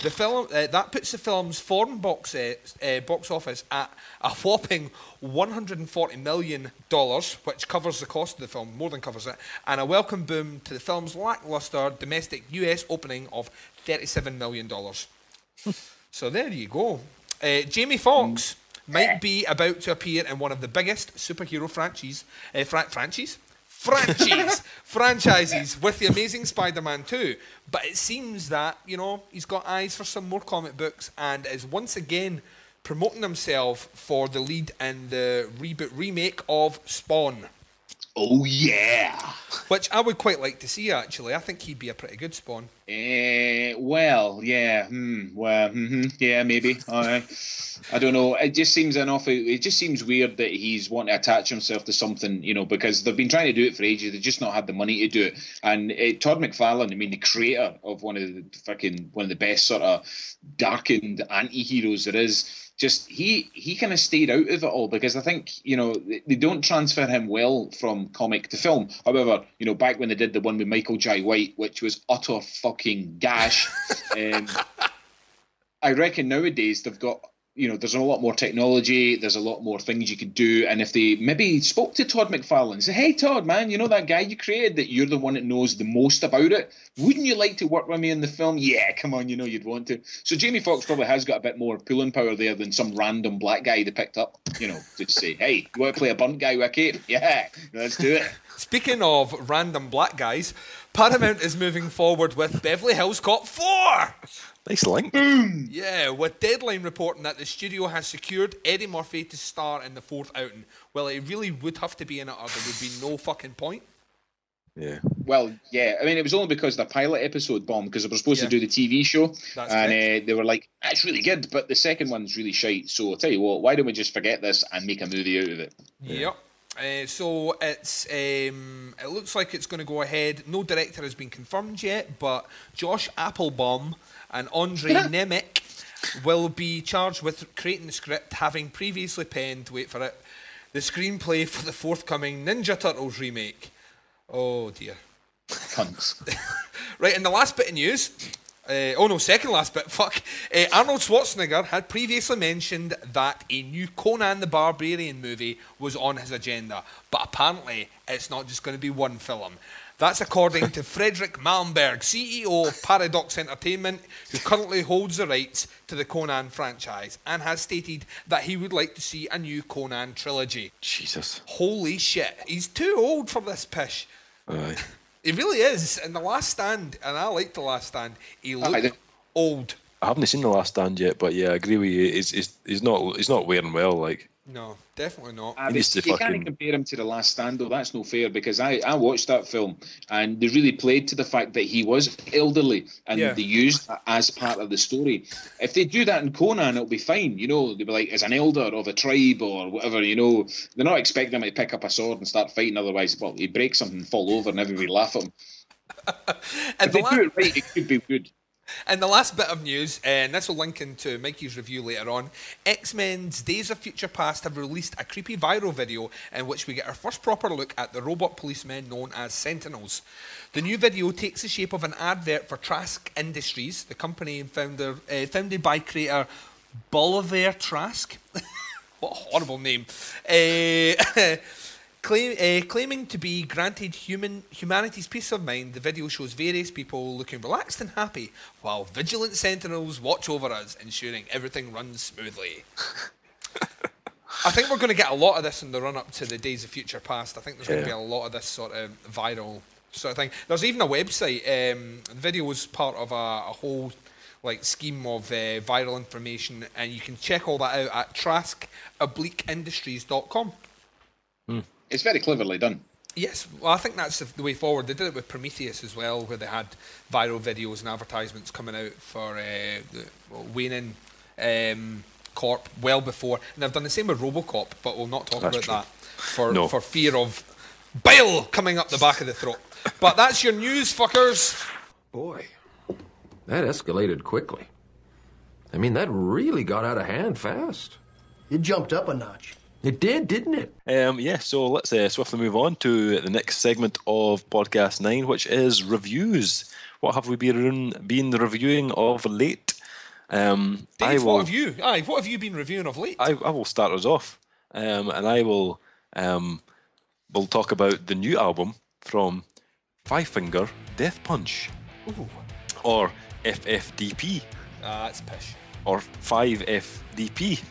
The film that puts the film's foreign box office at a whopping $140 million, which covers the cost of the film, more than covers it, and a welcome boom to the film's lackluster domestic US opening of $37 million. So there you go. Jamie Foxx might be about to appear in one of the biggest superhero franchises with the Amazing Spider-Man 2, but it seems that, you know, he's got eyes for some more comic books and is once again promoting himself for the lead in the remake of Spawn. Oh yeah, which I would quite like to see, actually. I think he'd be a pretty good Spawn. Well, yeah, yeah, maybe. I don't know. It just seems it just seems weird that he's wanting to attach himself to something, you know, because they've been trying to do it for ages. They've just not had the money to do it. And Todd McFarlane, I mean, the creator of one of the best sort of darkened anti-heroes there is, just he kind of stayed out of it all, because I think, you know, they don't transfer him well from comic to film. However, you know, back when they did the one with Michael Jai White, which was utter fucking gash, I reckon nowadays they've got, you know, there's a lot more technology, there's a lot more things you could do, and if they maybe spoke to Todd McFarlane and said, hey Todd, man, you know that guy you created, that you're the one that knows the most about it, wouldn't you like to work with me in the film? Yeah, come on, you know you'd want to. So Jamie Foxx probably has got a bit more pulling power there than some random black guy they picked up, you know, to say, hey, you want to play a burnt guy with a cape? Yeah, let's do it. Speaking of random black guys, Paramount is moving forward with Beverly Hills Cop 4! Nice link. Boom! Yeah, with Deadline reporting that the studio has secured Eddie Murphy to star in the 4th outing. Well, it really would have to be in it, or there would be no fucking point. Yeah. Well, yeah. I mean, it was only because the pilot episode bombed, because they were supposed to do the TV show, and they were like, "That's really good," but the second one's really shite. So I'll tell you what, why don't we just forget this and make a movie out of it? Yep. So it's it looks like it's going to go ahead. No director has been confirmed yet, but Josh Applebaum and Andre Nemec will be charged with creating the script, having previously penned, wait for it, the screenplay for the forthcoming Ninja Turtles remake. Oh dear. Cunts. Right, and the last bit of news, Second last bit. Fuck. Arnold Schwarzenegger had previously mentioned that a new Conan the Barbarian movie was on his agenda, but apparently it's not just going to be one film. That's according to Frederick Malmberg, CEO of Paradox Entertainment, who currently holds the rights to the Conan franchise, and has stated that he would like to see a new Conan trilogy. Jesus. Holy shit. He's too old for this pish. Aye. He really is. In The Last Stand, and I like The Last Stand, he looked old. I haven't seen The Last Stand yet, but yeah, I agree with you. He's not wearing well, like. No, definitely not. You can't compare him to The Last Stand, though. That's no fair, because I watched that film and they really played to the fact that he was elderly and they used that as part of the story. If they do that in Conan, it'll be fine. You know, they'll be like, as an elder of a tribe or whatever, you know. They're not expecting him to pick up a sword and start fighting, otherwise, well, he'd break something and fall over and everybody laugh at him. If they do it right, it could be good. And the last bit of news, and this will link into Mikey's review later on, X-Men's Days of Future Past have released a creepy viral video in which we get our first proper look at the robot policemen known as Sentinels. The new video takes the shape of an advert for Trask Industries, the company founded by creator Bolivar Trask. What a horrible name. Claiming to be granted humanity's peace of mind, the video shows various people looking relaxed and happy, while vigilant sentinels watch over us, ensuring everything runs smoothly. I think we're going to get a lot of this in the run-up to the Days of Future Past. I think there's going to be a lot of this sort of viral sort of thing. There's even a website. The video was part of a whole scheme of viral information, and you can check all that out at trask-industries.com. It's very cleverly done. Yes, well, I think that's the way forward. They did it with Prometheus as well, where they had viral videos and advertisements coming out for the Waning Corp well before. And they've done the same with RoboCop, but we'll not talk about that for fear of bile coming up the back of the throat. But that's your news, fuckers. Boy, that escalated quickly. I mean, that really got out of hand fast. It jumped up a notch. It did, didn't it? So let's swiftly move on to the next segment of Podcast 9, which is reviews. What have we been reviewing of late? Dave, what have you been reviewing of late? I will start us off, and I will we'll talk about the new album from Five Finger Death Punch. Ooh. Or FFDP. That's pish. Or 5FDP.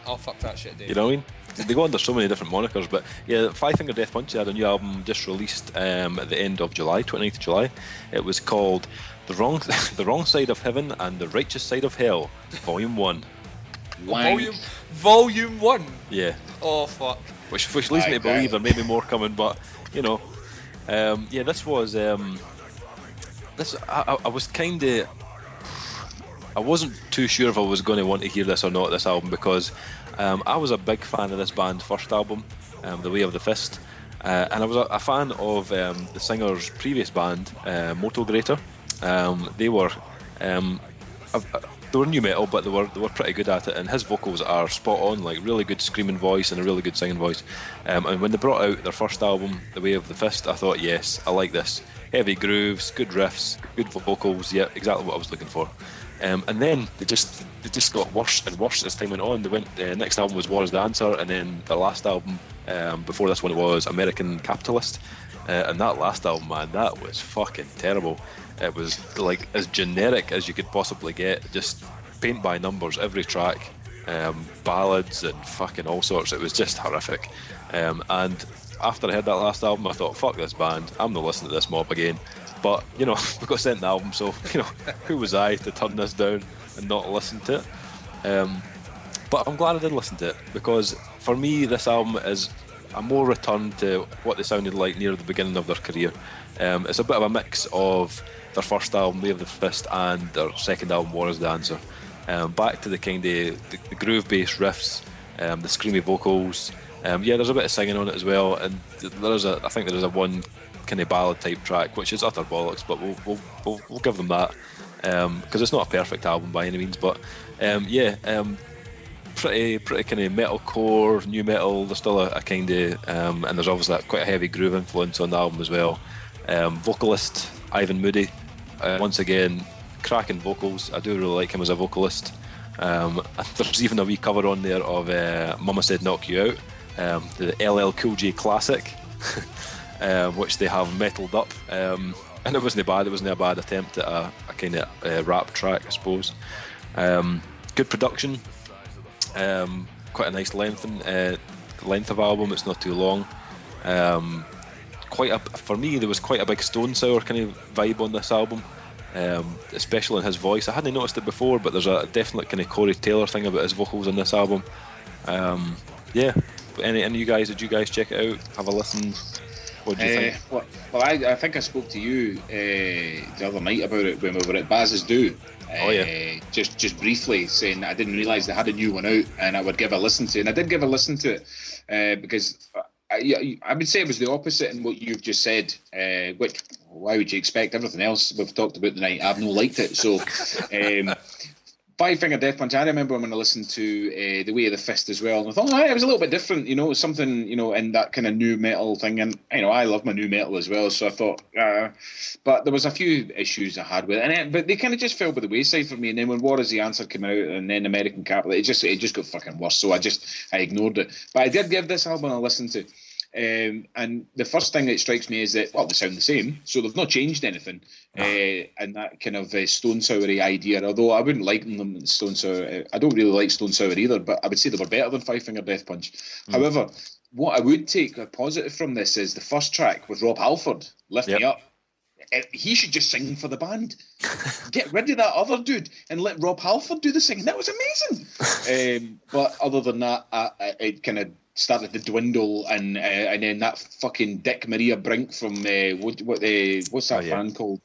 Oh, fuck that shit, Dave. You know what I mean? They go under so many different monikers, but yeah, Five Finger Death Punch, they had a new album just released at the end of July, 29th of July. It was called The Wrong Side of Heaven and the Righteous Side of Hell, Volume 1. Volume 1? Yeah. Oh, fuck. Which leads me to believe there may be more coming, but, you know, this was, I was kind of, I wasn't too sure if I was going to want to hear this or not, this album, because I was a big fan of this band's first album, The Way of the Fist, and I was a fan of the singer's previous band, Moto Greater. They were new metal, but they were pretty good at it, and his vocals are spot on, like really good screaming voice and a really good singing voice. And when they brought out their first album, The Way of the Fist, I thought, yes, I like this. Heavy grooves, good riffs, good vocals, yeah, exactly what I was looking for. And then they just got worse and worse as time went on. They went. Next album was War Is the Answer, and then the last album before this one was American Capitalist. And that last album, man, that was fucking terrible. It was like as generic as you could possibly get, just paint by numbers every track, ballads and fucking all sorts. It was just horrific. And after I heard that last album, I thought, fuck this band, I'm not listening to this mob again. But, you know, we got sent the album, so, you know, who was I to turn this down and not listen to it? But I'm glad I did listen to it, because for me, this album is a more return to what they sounded like near the beginning of their career. It's a bit of a mix of their first album, Way of the Fist, and their second album, War Is the Answer. Back to the kind of the groove-based riffs, the screamy vocals. There's a bit of singing on it as well, and I think there is a one kind of ballad type track, which is utter bollocks, but we'll give them that, because it's not a perfect album by any means, but pretty kind of metalcore, new metal. There's still a kind of and there's obviously quite a heavy groove influence on the album as well. Vocalist Ivan Moody, once again, cracking vocals. I do really like him as a vocalist. There's even a wee cover on there of Mama Said Knock You Out, the LL Cool J classic, which they have metalled up. And it wasn't bad. It wasn't a bad attempt at a kind of rap track, I suppose. Good production. Quite a nice length of album. It's not too long. For me, there was quite a big Stone Sour kind of vibe on this album, especially in his voice. I hadn't noticed it before, but there's a definite kind of Corey Taylor thing about his vocals on this album. Yeah. Any you guys? Did you guys check it out? Have a listen? What do you think? Well, I think I spoke to you the other night about it when we were at Baz's Do. Just briefly, saying I didn't realise they had a new one out, and I would give a listen to it. And I did give a listen to it because I would say it was the opposite in what you've just said. Which, why would you expect? Everything else we've talked about tonight, I've not liked it. So, Five Finger Death Punch, I remember when I listened to The Way of the Fist as well, and I thought, it was a little bit different, it was something, in that kind of new metal thing, and, I love my new metal as well, so I thought, but there was a few issues I had with it, but they kind of just fell by the wayside for me, and then when War is the Answer came out, and then American Capital, it just got fucking worse, so I ignored it. But I did give this album a listen to. And the first thing that strikes me is that, they sound the same, so they've not changed anything. And that kind of Stone Sour-y idea, although I wouldn't like them in Stone Sour. I don't really like Stone Sour either, but I would say they were better than Five Finger Death Punch. However, what I would take a positive from this is the first track with Rob Halford, Lift Me Up. He should just sing for the band. Get rid of that other dude and let Rob Halford do the singing. That was amazing. But other than that, it kind of started to dwindle, and then that fucking Dick Maria Brink from what's that band called?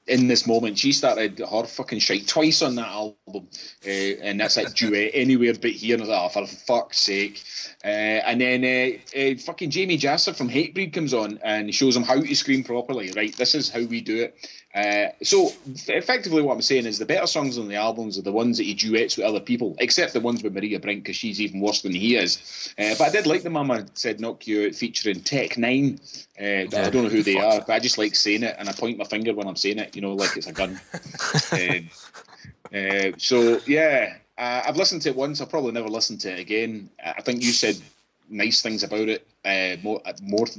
In This Moment, she started her fucking shite twice on that album, and that's a duet anywhere but here. And I was like, for fuck's sake. And then fucking Jamie Jasser from Hatebreed comes on and shows him how to scream properly. Right, this is how we do it. So effectively what I'm saying is the better songs on the albums are the ones that he duets with other people, except the ones with Maria Brink, because she's even worse than he is. But I did like the Mama Said Knock You Out featuring Tech 9. I don't know who they are, but I just like saying it, and I point my finger when I'm saying it, like it's a gun. So yeah, I've listened to it once. I'll probably never listen to it again. I think you said nice things about it, more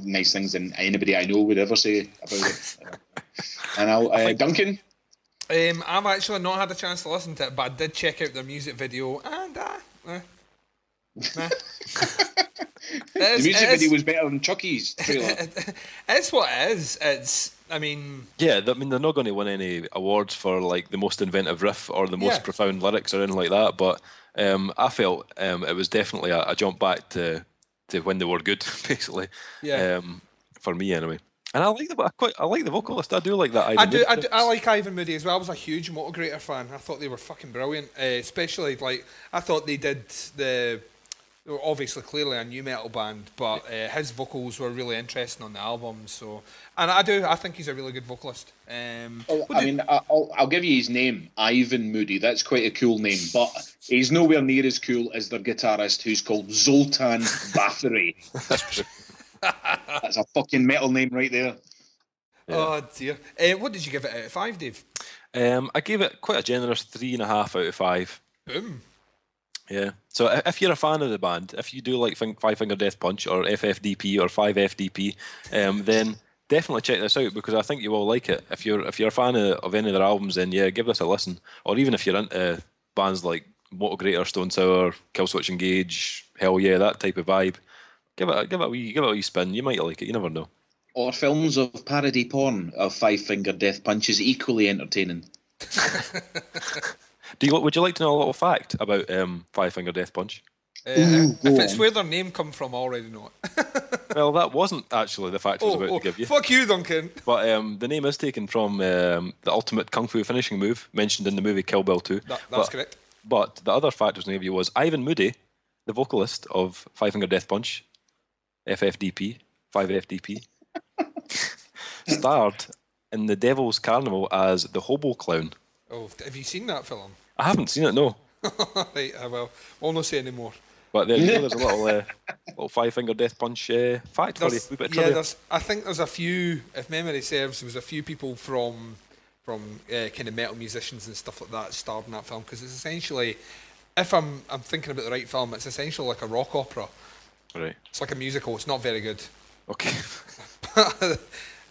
nice things than anybody I know would ever say about it. And I'll Duncan. I've actually not had a chance to listen to it, but I did check out their music video, and the music video was better than Chucky's trailer. It's what it is. They're not going to win any awards for like the most inventive riff or the most profound lyrics or anything like that. But I felt it was definitely a jump back to when they were good, basically. For me anyway. And I like the vocalist. I do like that. I like Ivan Moody as well. I was a huge Motogrator fan. I thought they were fucking brilliant. Especially I thought they did they were obviously clearly a new metal band, but his vocals were really interesting on the album. So, and I think he's a really good vocalist. I'll give you his name, Ivan Moody. That's quite a cool name, but he's nowhere near as cool as their guitarist, who's called Zoltan Bathory. That's a fucking metal name right there. Yeah. Oh dear. What did you give it out of 5, Dave? I gave it quite a generous 3.5 out of 5. Boom. Yeah. So if you're a fan of the band, if you do like Five Finger Death Punch or FFDP or 5FDP, then definitely check this out, because I think you will like it. If you're a fan of any of their albums, then give this a listen. Or even if you're into bands like Motogrator, Stone Sour, Killswitch Engage, Hell Yeah, that type of vibe, give it a wee spin. You might like it. You never know. Or films of parody porn of Five Finger Death Punch is equally entertaining. Would you like to know a little fact about Five Finger Death Punch? If it's where their name come from, I already know it. Well, that wasn't actually the fact I was about to give you. Fuck you, Duncan. But the name is taken from the ultimate kung fu finishing move mentioned in the movie Kill Bill 2. That's correct. But the other fact I was going to give you was Ivan Moody, the vocalist of Five Finger Death Punch, FFDP, 5FDP, starred in The Devil's Carnival as the Hobo Clown. Oh, have you seen that film? I haven't seen it, no. Right, I'll not say any more. But there you go, there's a little Five Finger Death Punch fact for you. I think there's a few, if memory serves, there was a few people from from kind of metal musicians and stuff like that starred in that film, because it's essentially, if I'm thinking about the right film, it's essentially like a rock opera. Right. It's like a musical. It's not very good. Okay.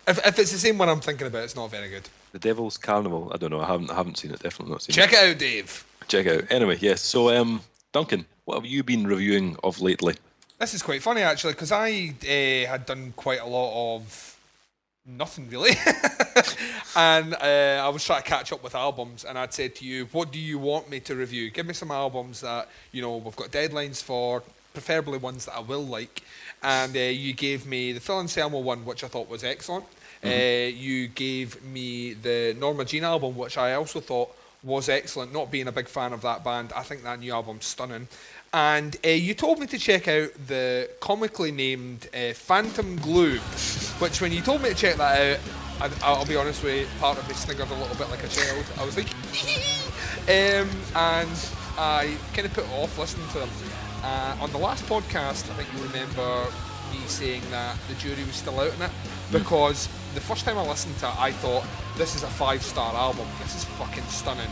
If it's the same one I'm thinking about, it's not very good. The Devil's Carnival. I don't know. I haven't seen it. Definitely not seen Check it. it out, Dave. Check it out. Anyway, yes. So, Duncan, what have you been reviewing of lately? This is quite funny, actually, because I had done quite a lot of nothing, really. And I was trying to catch up with albums, and I'd said to you, what do you want me to review? Give me some albums that, you know, we've got deadlines for, preferably ones that I will like. And you gave me the Phil Anselmo one, which I thought was excellent. You gave me the Norma Jean album, which I also thought was excellent. Not being a big fan of that band, I think that new album's stunning. And you told me to check out the comically named Phantom Glue, which when you told me to check that out, I'll be honest with you, part of me sniggered a little bit like a child. I was like, and I kind of put off listening to them. On the last podcast, I think you remember me saying that the jury was still out in it, because the first time I listened to it, I thought, this is a 5-star album, this is fucking stunning.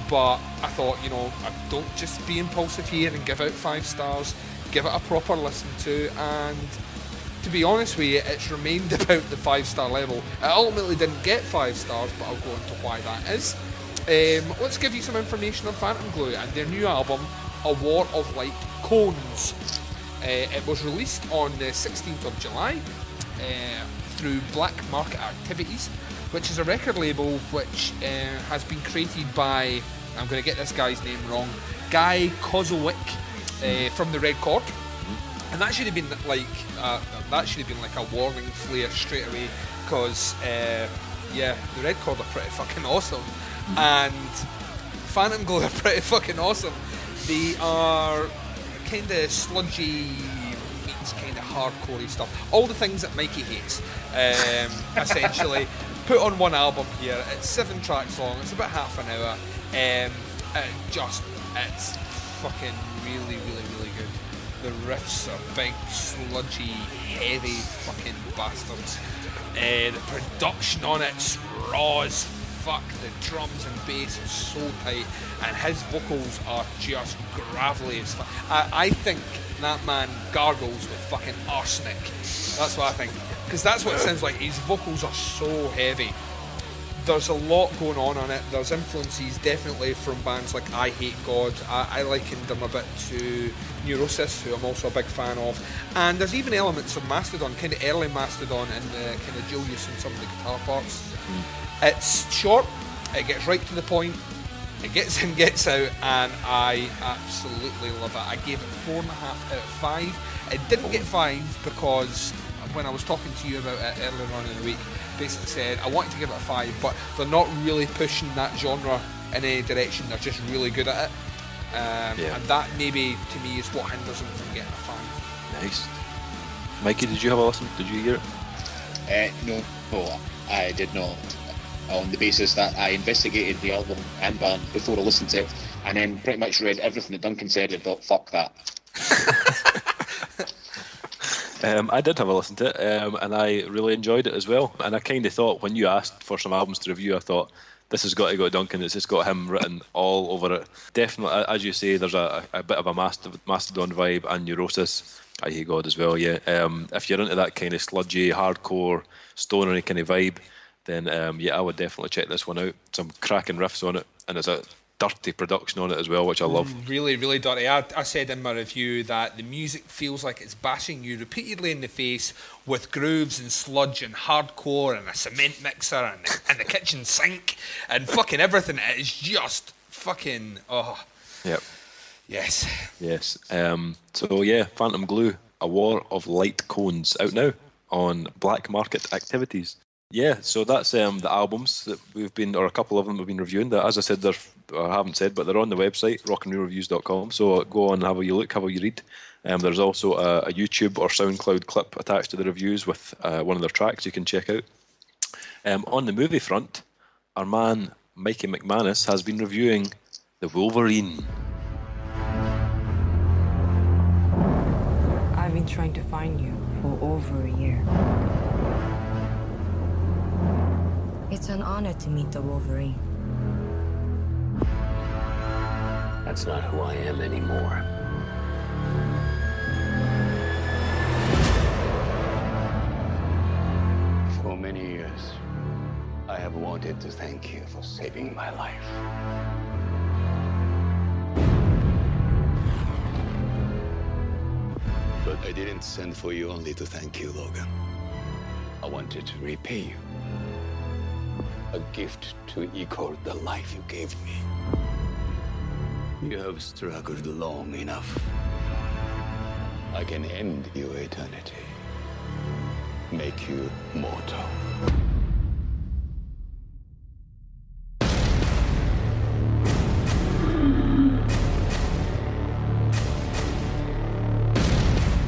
But I thought, you know, I don't just be impulsive here and give out 5 stars, give it a proper listen to, and to be honest with you, it's remained about the 5-star level. It ultimately didn't get 5 stars, but I'll go into why that is. Let's give you some information on Phantom Glue and their new album, A War of Light Cones. It was released on the 16th of July through Black Market Activities, which is a record label which has been created by, I'm going to get this guy's name wrong, Guy Kozłowiec from the Red Chord. And that should have been like a warning flare straight away, because the Red Chord are pretty fucking awesome, and Phantom Glue are pretty fucking awesome. They are kind of sludgy meets kind of hardcore stuff, all the things that Mikey hates, essentially. Put on one album here. It's 7 tracks long. It's about half an hour. It's fucking really, really, really good. The riffs are big, sludgy, heavy fucking bastards. The production on it's raw as fuck. The drums and bass is so tight, and his vocals are just gravelly as fuck. I think that man gargles with fucking arsenic. That's what I think, because that's what it sounds like. His vocals are so heavy. There's a lot going on it. There's influences definitely from bands like I Hate God. I likened them a bit to Neurosis, who I'm also a big fan of. And there's even elements of Mastodon, kind of early Mastodon, and kind of Julius and some of the guitar parts. It's short, it gets right to the point, it gets in, gets out, and I absolutely love it. I gave it 4.5 out of 5. It didn't get 5 because when I was talking to you about it earlier on in the week, basically said I wanted to give it a 5, but they're not really pushing that genre in any direction. They're just really good at it, and that maybe to me is what hinders them from getting a 5. Nice. Mikey, did you have a listen? Did you hear it? No, I did not. On the basis that I investigated the album and band before I listened to it, and then pretty much read everything that Duncan said and thought, fuck that. I did have a listen to it, and I really enjoyed it as well. And I kind of thought, when you asked for some albums to review, I thought, this has got to go to Duncan. It's just got him written all over it. Definitely, as you say, there's a bit of a Mastodon vibe, and Neurosis, I Hate God as well, yeah. If you're into that kind of sludgy, hardcore, stonery kind of vibe, then I would definitely check this one out. Some cracking riffs on it, and there's a dirty production on it as well, which I love. Really, really dirty. I said in my review that the music feels like it's bashing you repeatedly in the face with grooves and sludge and hardcore and a cement mixer and the kitchen sink and fucking everything. It is just fucking, oh. Yep. Yes. Yes. So yeah, Phantom Glue, A War of Light Cones, out now on Black Market Activities. Yeah, so that's the albums that we've been, or a couple of them we've been reviewing. That, as I said, I haven't said, but they're on the website, rockandrollreviews.com. So go on, have a look, have a read. There's also a YouTube or SoundCloud clip attached to the reviews with one of their tracks you can check out. On the movie front, our man Mikey McManus has been reviewing the Wolverine. I've been trying to find you for over a year. It's an honor to meet the Wolverine. That's not who I am anymore. For many years, I have wanted to thank you for saving my life. But I didn't send for you only to thank you, Logan. I wanted to repay you. A gift to equal the life you gave me. You have struggled long enough. I can end your eternity. Make you mortal.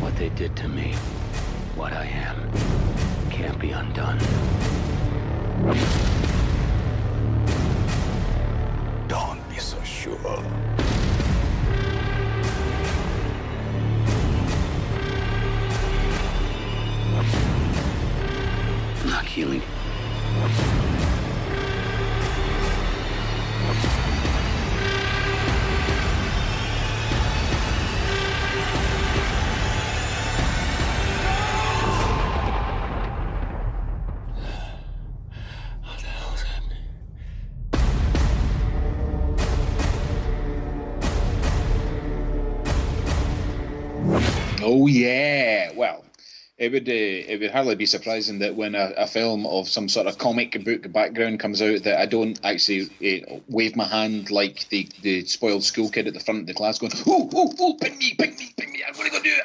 What they did to me, what I am, can't be undone. Don't be so sure. Not healing. Oh yeah, well, it would hardly be surprising that when a film of some sort of comic book background comes out that I don't actually wave my hand like the spoiled school kid at the front of the class going, ooh, pick me, I'm going to go do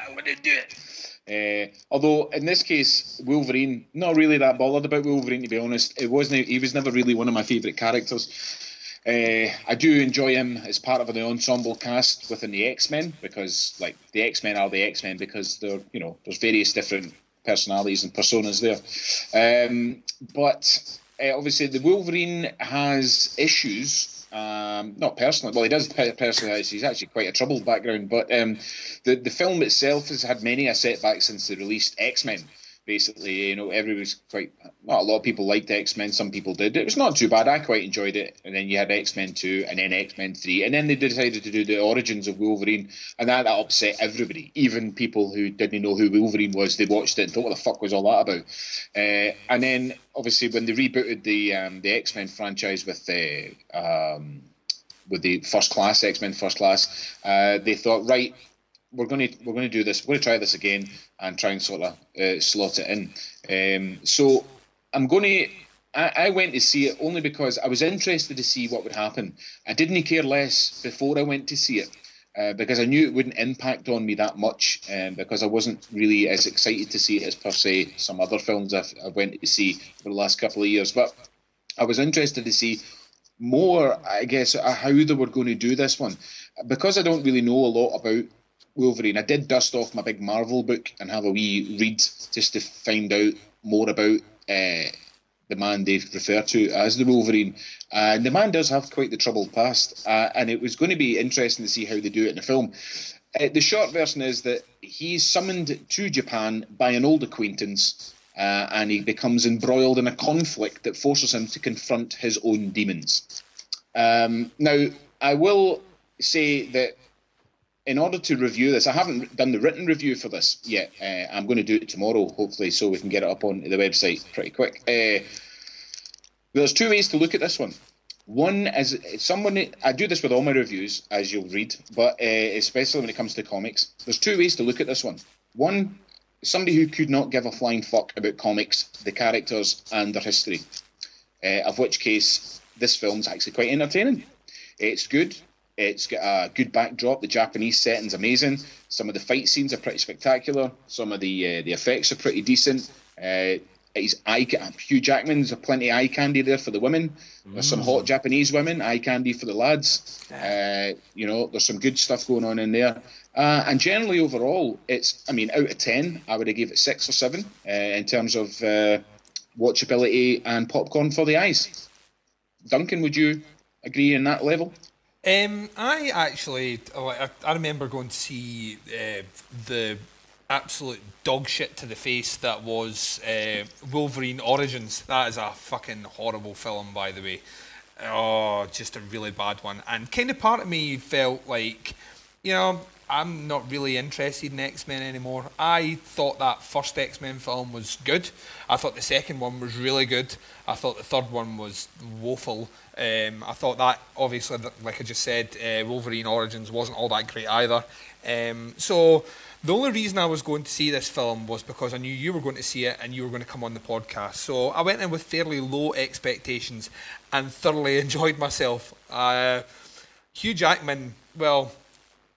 it. Although in this case, Wolverine, not really that bothered about Wolverine, to be honest. He was never really one of my favourite characters. I do enjoy him as part of the ensemble cast within the X-Men because, like, the X-Men are the X-Men because they're, there's various different personalities and personas there. But obviously, the Wolverine has issues. Not personally, well, he does personally. He's actually quite a troubled background. But the film itself has had many a setback since they released X-Men. Basically, everybody's not a lot of people liked X-Men, some people did. It was not too bad, I quite enjoyed it. And then you had X-Men 2 and then X-Men 3. And then they decided to do the origins of Wolverine. And that upset everybody. Even people who didn't know who Wolverine was, they watched it and thought, what the fuck was all that about? And then, obviously, when they rebooted the X-Men franchise with the First Class, X-Men First Class, they thought, right, we're going to do this. We're going to try this again and try and sort of slot it in. So I went to see it only because I was interested to see what would happen. I didn't care less before I went to see it because I knew it wouldn't impact on me that much because I wasn't really as excited to see it as per se some other films I went to see for the last couple of years. But I was interested to see more, I guess, how they were going to do this one. Because I don't really know a lot about Wolverine, I did dust off my big Marvel book and have a wee read just to find out more about the man they refer to as the Wolverine. And the man does have quite the troubled past, and it was going to be interesting to see how they do it in the film. The short version is that he's summoned to Japan by an old acquaintance, and he becomes embroiled in a conflict that forces him to confront his own demons. Now, I will say that in order to review this, I haven't done the written review for this yet. I'm going to do it tomorrow, hopefully, so we can get it up on the website pretty quick. There's two ways to look at this one. One is I do this with all my reviews, as you'll read, but especially when it comes to comics. There's two ways to look at this one. One, somebody who could not give a flying fuck about comics, the characters, and their history. Of which case, this film's actually quite entertaining. It's good. It's got a good backdrop. The Japanese setting's amazing. Some of the fight scenes are pretty spectacular. Some of the effects are pretty decent. Hugh Jackman's plenty of eye candy there for the women. There's some hot Japanese women, eye candy for the lads. There's some good stuff going on in there. And generally overall, out of 10, I would have gave it 6 or 7 in terms of watchability and popcorn for the eyes. Duncan, would you agree in that level? I remember going to see the absolute dog shit to the face that was Wolverine Origins. That is a fucking horrible film, by the way. Oh, just a really bad one. And kind of part of me felt like, you know, I'm not really interested in X-Men anymore. I thought that first X-Men film was good. I thought the second one was really good. I thought the third one was woeful. I thought that, obviously, like I just said, Wolverine Origins wasn't all that great either. So the only reason I was going to see this film was because I knew you were going to see it and you were going to come on the podcast. So I went in with fairly low expectations and thoroughly enjoyed myself. Hugh Jackman, well,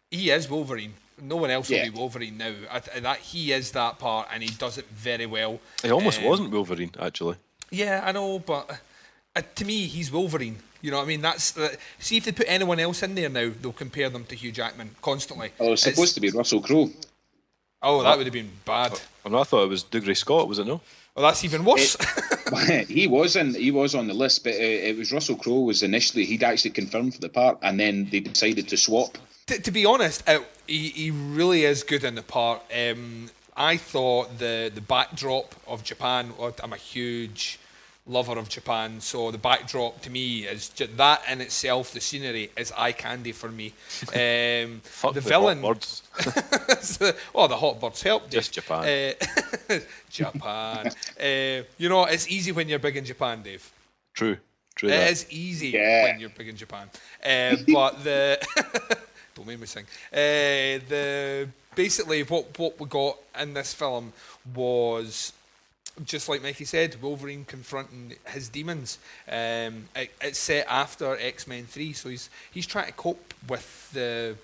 he is Wolverine. No one else will be Wolverine now. That he is that part, and he does it very well. He almost wasn't Wolverine, actually. Yeah, I know, but to me, he's Wolverine. You know what I mean? See, if they put anyone else in there now, they'll compare them to Hugh Jackman constantly. Oh, it's supposed to be Russell Crowe. Oh, that would have been bad. And I thought it was Dougray Scott, was it no? Oh, that's even worse. He was on the list, but it was Russell Crowe was initially. He'd actually confirmed for the part, and then they decided to swap. To be honest, he really is good in the part. I thought the backdrop of Japan. I'm a huge lover of Japan, so the backdrop to me is just, that in itself. The scenery is eye candy for me. Fuck the villain. Hot birds. Oh, the hot birds help. Just Japan. Japan. You know, it's easy when you're big in Japan, Dave. True. It is easy when you're big in Japan. But the don't make me sing. Basically what we got in this film was, just like Mikey said, Wolverine confronting his demons. It's set after X-Men 3, so he's trying to cope with the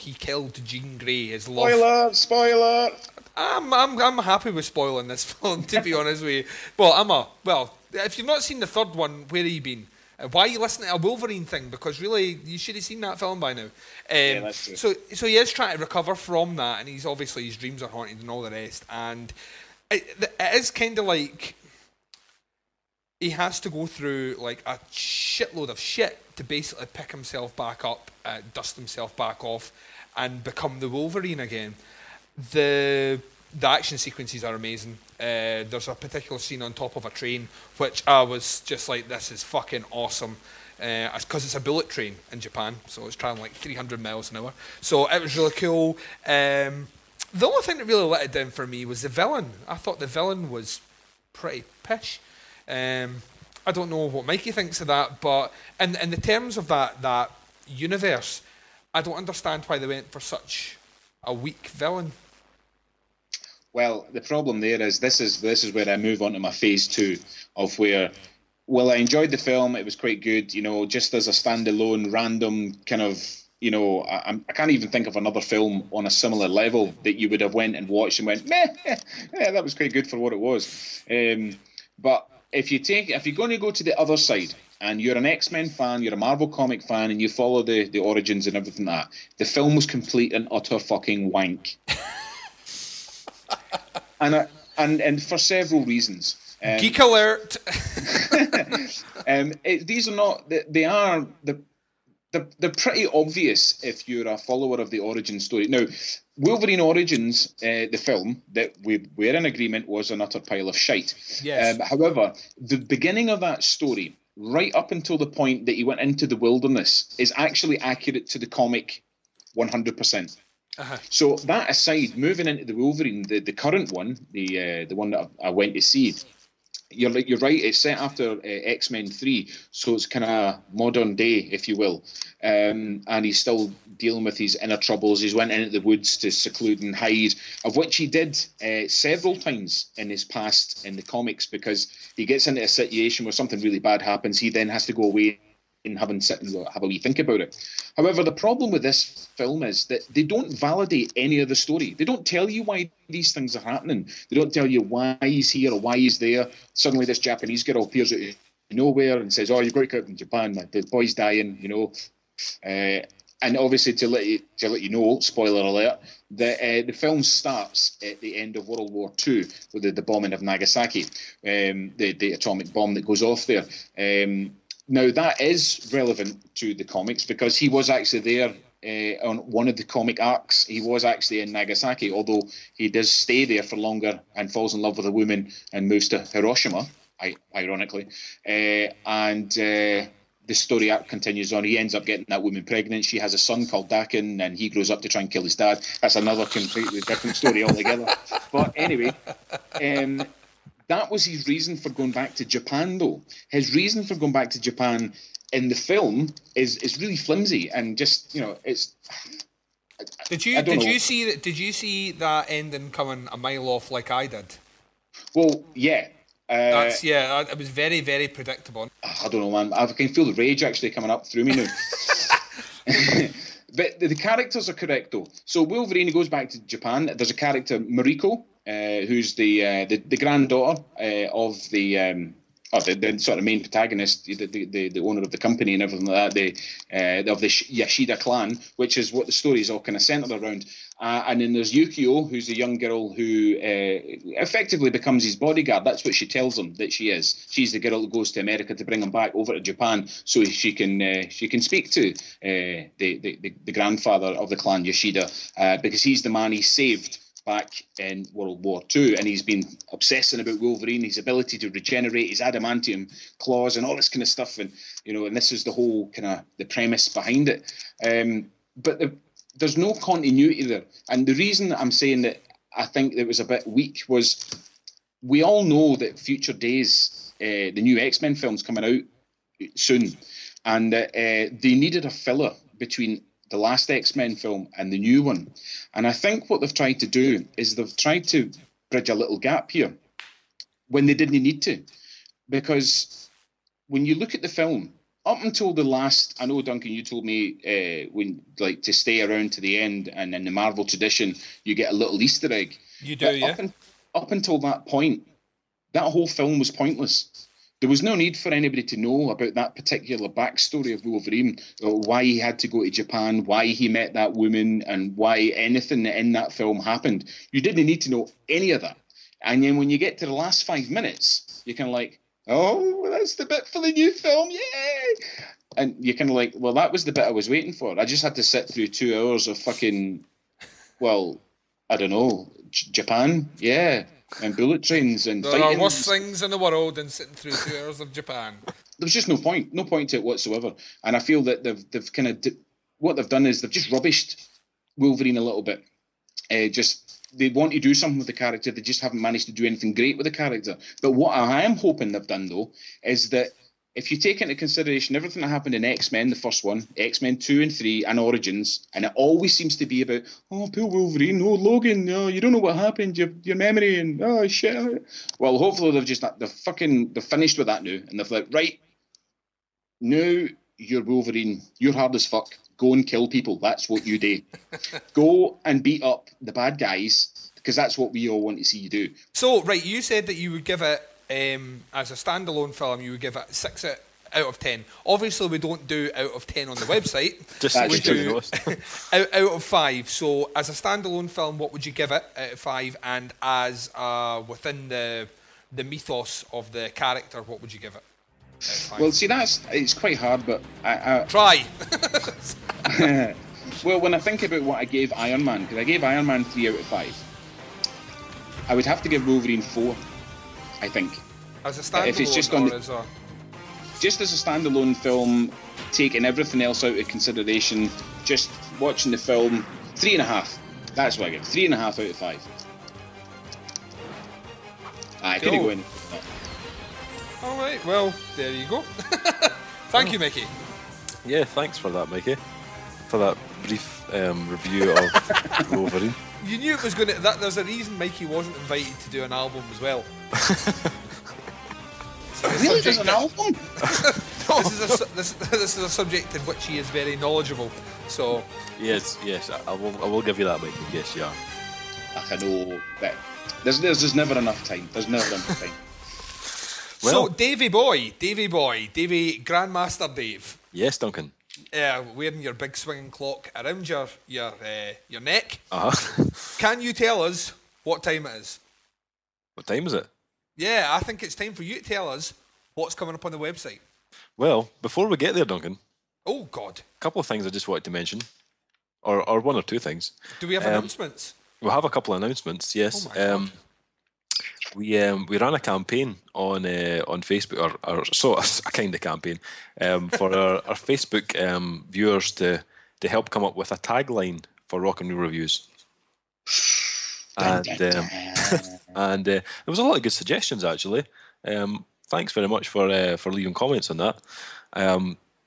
he killed Jean Grey, his love. Spoiler. I'm happy with spoiling this film, to be honest with you. Well, if you've not seen the third one, where have you been? Why are you listening to a Wolverine thing? Because really, you should have seen that film by now. That's true. So he is trying to recover from that, and he's obviously, his dreams are haunted and all the rest. And it is kind of like he has to go through like a shitload of shit to basically pick himself back up, dust himself back off, and become the Wolverine again. The action sequences are amazing. There's a particular scene on top of a train which I was just like, this is fucking awesome. Because it's a bullet train in Japan, so it's traveling like 300 miles an hour. So it was really cool. The only thing that really let it down for me was the villain. I thought the villain was pretty pish. I don't know what Mikey thinks of that, but in the terms of that universe, I don't understand why they went for such a weak villain. Well, the problem there is this is where I move on to my phase 2 of where, well, I enjoyed the film. It was quite good, you know, just as a standalone, random kind of, you know, I can't even think of another film on a similar level that you would have went and watched and went, meh, yeah, that was quite good for what it was. But if you're going to go to the other side and you're an X-Men fan, you're a Marvel comic fan, and you follow the origins and everything like that, the film was complete and utter fucking wank. And for several reasons. Geek alert! These are not. They're pretty obvious if you're a follower of the origin story. Now, Wolverine Origins, the film that we were in agreement, was an utter pile of shite. Yes. However, the beginning of that story, right up until the point that he went into the wilderness, is actually accurate to the comic 100%. Uh-huh. So that aside, moving into the Wolverine, the current one, the one that I went to see, you're right. It's set after X-Men 3, so it's kind of modern day, if you will. And he's still dealing with his inner troubles. He's went into the woods to seclude and hide, of which he did several times in his past in the comics, because he gets into a situation where something really bad happens. He then has to go away and have a wee think about it. However, the problem with this film is that they don't validate any of the story. They don't tell you why these things are happening. They don't tell you why he's here or why he's there. Suddenly this Japanese girl appears out of nowhere and says, oh, you've got to come from Japan, the boy's dying, you know. And obviously to let you know, spoiler alert, the film starts at the end of World War II with the bombing of Nagasaki, the atomic bomb that goes off there. Now, that is relevant to the comics because he was actually there on one of the comic arcs. He was actually in Nagasaki, although he does stay there for longer and falls in love with a woman and moves to Hiroshima, ironically. The story arc continues on. He ends up getting that woman pregnant. She has a son called Duncan, and he grows up to try and kill his dad. That's another completely different story altogether. But anyway, that was his reason for going back to Japan, though. His reason for going back to Japan in the film is really flimsy and just, it's. Did you see that ending coming a mile off like I did? Well, yeah. It was very, very predictable. I don't know, man. I can feel the rage actually coming up through me now. But the characters are correct, though. So Wolverine goes back to Japan. There's a character, Mariko, who's the granddaughter of the sort of main protagonist, the owner of the company and everything like that, of the Yashida clan, which is what the story is all kind of centered around. And then there's Yukio, who's a young girl who effectively becomes his bodyguard. That's what she tells him that she is. She's the girl that goes to America to bring him back over to Japan so she can speak to the grandfather of the clan, Yashida, because he's the man he saved back in World War II, and he's been obsessing about Wolverine, his ability to regenerate, his adamantium claws, and all this kind of stuff. And and this is the whole kind of the premise behind it. But there's no continuity there, and the reason I'm saying that I think it was a bit weak was we all know that Future Days, the new X-Men film's coming out soon, and they needed a filler between the last X-Men film and the new one. And I think what they've tried to do is they've tried to bridge a little gap here when they didn't need to. Because when you look at the film, up until the last, I know, Duncan, you told me to stay around to the end, and in the Marvel tradition, you get a little Easter egg. You do, yeah. Up until that point, that whole film was pointless. There was no need for anybody to know about that particular backstory of Wolverine, or why he had to go to Japan, why he met that woman, and why anything in that film happened. You didn't need to know any of that. And then when you get to the last 5 minutes, you're kind of like, oh, that's the bit for the new film, yay! And you're kind of like, well, that was the bit I was waiting for. I just had to sit through 2 hours of fucking, well, I don't know, Japan, yeah. And bullet trains and there fighting. are worse things in the world than sitting through 2 hours of Japan. There's just no point to it whatsoever. And I feel that they've kind of what they've done is they've just rubbished Wolverine a little bit. They want to do something with the character, they just haven't managed to do anything great with the character. But what I am hoping they've done, though, is that if you take into consideration everything that happened in X-Men, the first one, X-Men 2 and 3, and Origins, and it always seems to be about, oh, poor Wolverine, oh, Logan, oh, you don't know what happened, your memory, and oh, shit. Well, hopefully they've finished with that now, and they're like, right, now you're Wolverine, you're hard as fuck, go and kill people, that's what you do. Go and beat up the bad guys, because that's what we all want to see you do. So, right, you said that you would give it, as a standalone film, you would give it 6 out of 10. Obviously, we don't do out of 10 on the website. We do out of 5. So, as a standalone film, what would you give it out of 5? And as within the mythos of the character, what would you give it? Well, see, it's quite hard, but try. Well, when I think about what I gave Iron Man, because I gave Iron Man 3 out of 5, I would have to give Wolverine 4. I think. As a standalone, if it's just just as a standalone film, taking everything else out of consideration, just watching the film, 3.5. That's what I give. 3.5 out of 5. I couldn't go in. All right. Well, there you go. Thank you, Mickey. Yeah, thanks for that, Mikey. For that brief review of Wolverine. You knew it was going to... There's a reason Mikey wasn't invited to do an album as well. Really? There's an album? This is a subject in which he is very knowledgeable. So... Yes, I will give you that, Mikey. Yes, you are. I know, but there's just never enough time. There's never enough time. Well, so, Davy Boy, Grandmaster Dave. Yes, Duncan. Wearing your big swinging clock around your neck. Uh-huh. Can you tell us what time it is? What time is it? Yeah, I think it's time for you to tell us what's coming up on the website. Well, before we get there, Duncan. Oh, God. A couple of things I just wanted to mention. or one or two things. Do we have announcements? We'll have a couple of announcements. Yes. Oh my God. We ran a campaign on Facebook, or so a kind of campaign, for our Facebook viewers to help come up with a tagline for Rock and Roll Reviews. And and there was a lot of good suggestions actually. Thanks very much for leaving comments on that.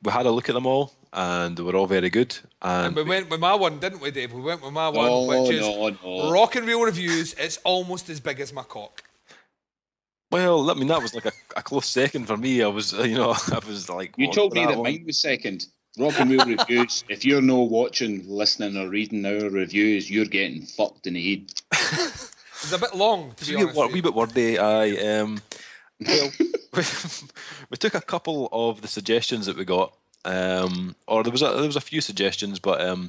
We had a look at them all, and they were all very good. And we went with my one, didn't we, Dave? We went with my one, which is Rock and Roll Reviews. It's almost as big as my cock. Well, I mean, that was like a close second for me. I was like... You told me that mine was second. Rock and Roll Reviews. If you're no watching, listening, or reading our reviews, you're getting fucked in the head. It's a bit long, to be honest. A wee bit wordy. Well, we took a couple of the suggestions that we got, or there was a few suggestions, but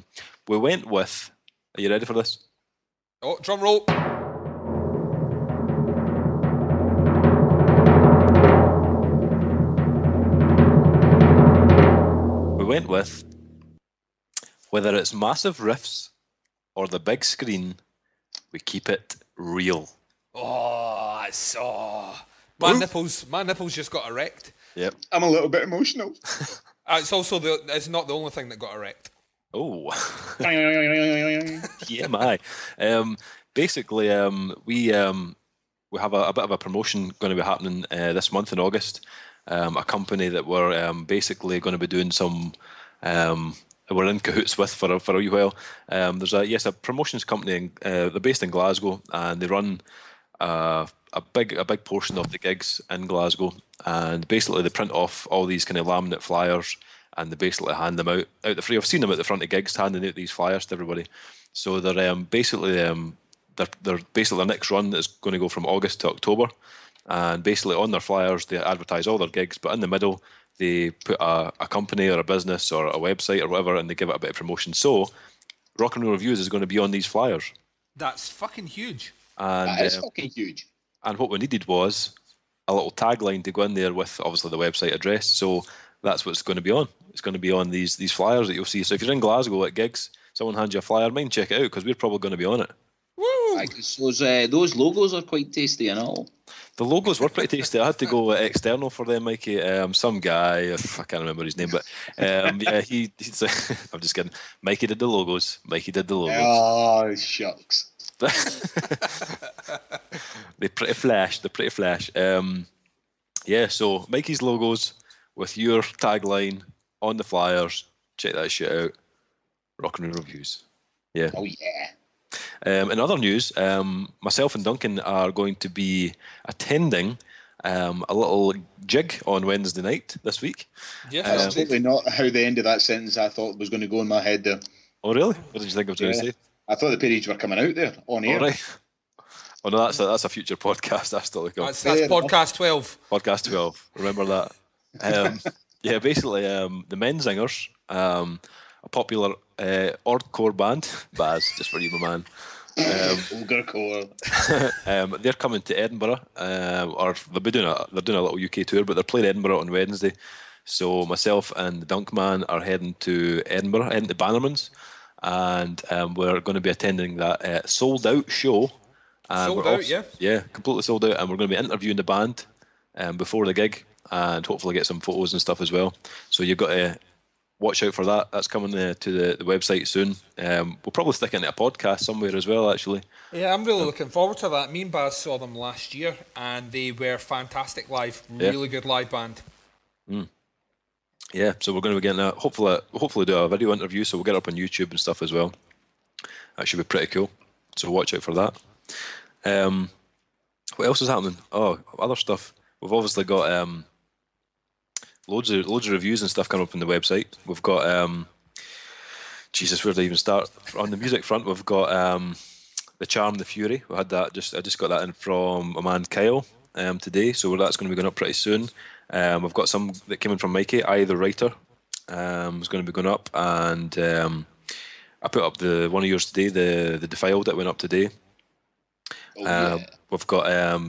we went with... Are you ready for this? Oh, drum roll. Went with whether it's massive riffs or the big screen, we keep it real. Oh, I saw. My nipples just got erect. Yep. I'm a little bit emotional. It's also it's not the only thing that got erect. Oh. Yeah, my. Basically, we have a bit of a promotion going to be happening this month in August. A company that we're basically going to be doing some, we're in cahoots with for a wee while. There's a promotions company. They're based in Glasgow, and they run a big portion of the gigs in Glasgow. And basically, they print off all these kind of laminate flyers, and they basically hand them out the free. I've seen them at the front of gigs handing out these flyers to everybody. So they're basically their next run is going to go from August to October. And basically on their flyers, they advertise all their gigs, but in the middle, they put a company or a business or a website or whatever, and they give it a bit of promotion. So Rock and Roll Reviews is going to be on these flyers. That's fucking huge. And, that is fucking huge. And what we needed was a little tagline to go in there with, obviously, the website address. So that's what's going to be on. It's going to be on these flyers that you'll see. So if you're in Glasgow at gigs, someone hands you a flyer, mind check it out, because we're probably going to be on it. Woo! Those logos are quite tasty and all. The logos were pretty tasty. I had to go external for them, Mikey. Some guy, I can't remember his name, but yeah, he's I'm just kidding. Mikey did the logos. Oh, shucks. They're pretty flash. Yeah, so Mikey's logos with your tagline on the flyers. Check that shit out. Rock and Roll Reviews. Yeah. Oh, yeah. In other news, myself and Duncan are going to be attending a little jig on Wednesday night this week. Yeah, that's totally not how the end of that sentence I thought was going to go in my head there. Oh, really? What did you think I was going to say? I thought the periods were coming out there on air. All right. Oh, no, that's a future podcast. That's still that's podcast 12. Podcast 12. Remember that. Yeah, basically, the Men Zingers, a popular Ordcore band, Baz, just for you, my man. Ogre Core. They're coming to Edinburgh, or they're doing a little UK tour, but they're playing Edinburgh on Wednesday. So myself and the Dunk Man are heading to Edinburgh, heading to Bannerman's, and we're going to be attending that sold out show. Sold out, yeah. Yeah, completely sold out, and we're going to be interviewing the band before the gig, and hopefully get some photos and stuff as well. So you've got to watch out for that. That's coming to the website soon. We'll probably stick it into a podcast somewhere as well, actually. Yeah, I'm really looking forward to that. Me and Baz saw them last year, and they were fantastic live. Really good live band. Mm. Yeah, so we're going to be getting that. Hopefully do a video interview, so we'll get it up on YouTube and stuff as well. That should be pretty cool. So watch out for that. What else is happening? Oh, other stuff. We've obviously got loads of reviews and stuff coming up on the website. We've got Jesus, where do I even start? On the music front, we've got The Charm, The Fury. We had that. I just got that in from a man, Kyle, today. So that's going to be going up pretty soon. We've got some that came in from Mikey, I the Writer, is going to be going up, and I put up the one of yours today, the Defiled, that went up today. Oh, yeah. We've got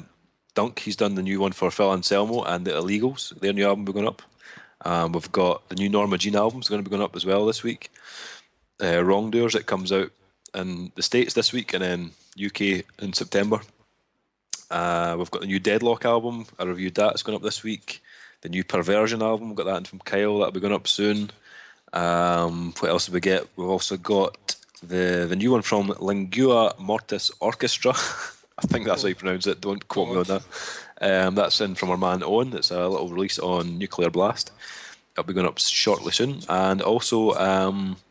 Dunk, he's done the new one for Phil Anselmo and the Illegals. Their new album will be going up. We've got the new Norma Jean album is going to be going up as well this week. Wrongdoers. It comes out in the States this week and then UK in September. We've got the new Deadlock album. I reviewed that. It's going up this week. The new Perversion album. We've got that in from Kyle. That'll be going up soon. What else did we get? We've also got the new one from Lingua Mortis Orchestra. I think that's how you pronounce it. Don't quote me on that. That's in from our man Owen. It's a little release on Nuclear Blast. It'll be going up shortly soon. And also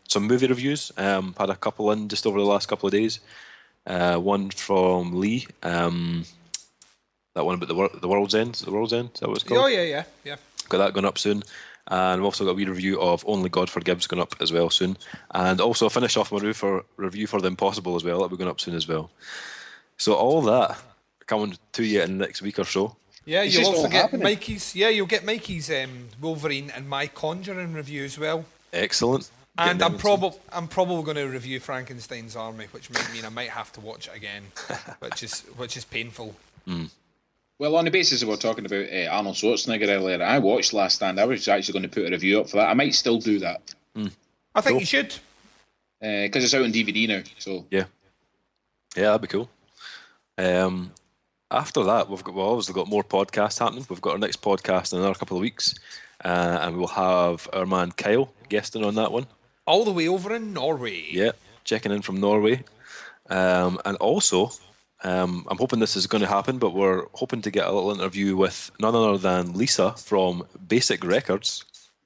some movie reviews. Had a couple in just over the last couple of days. One from Lee. That one about the World's End. The World's End, is that what it's called? Oh, yeah. Got that going up soon. And we've also got a wee review of Only God Forgives going up as well soon. And also finish off my review for The Impossible as well. That'll be going up soon as well. So all that coming to you in the next week or so. Yeah, you'll also get Mikey's. Yeah, you'll get Mikey's Wolverine and my Conjuring review as well. Excellent. And I'm probably going to review Frankenstein's Army, which might mean I might have to watch it again, which is painful. Mm. Well, on the basis of we're talking about Arnold Schwarzenegger earlier, I watched Last Stand. I was actually going to put a review up for that. I might still do that. I think you should. Because it's out on DVD now. So yeah, that'd be cool. After that, we've obviously got more podcasts happening. We've got our next podcast in another couple of weeks, and we'll have our man Kyle guesting on that one. All the way over in Norway. Yeah, checking in from Norway. And also, I'm hoping this is going to happen, but we're hoping to get a little interview with none other than Lisa from Basic Records.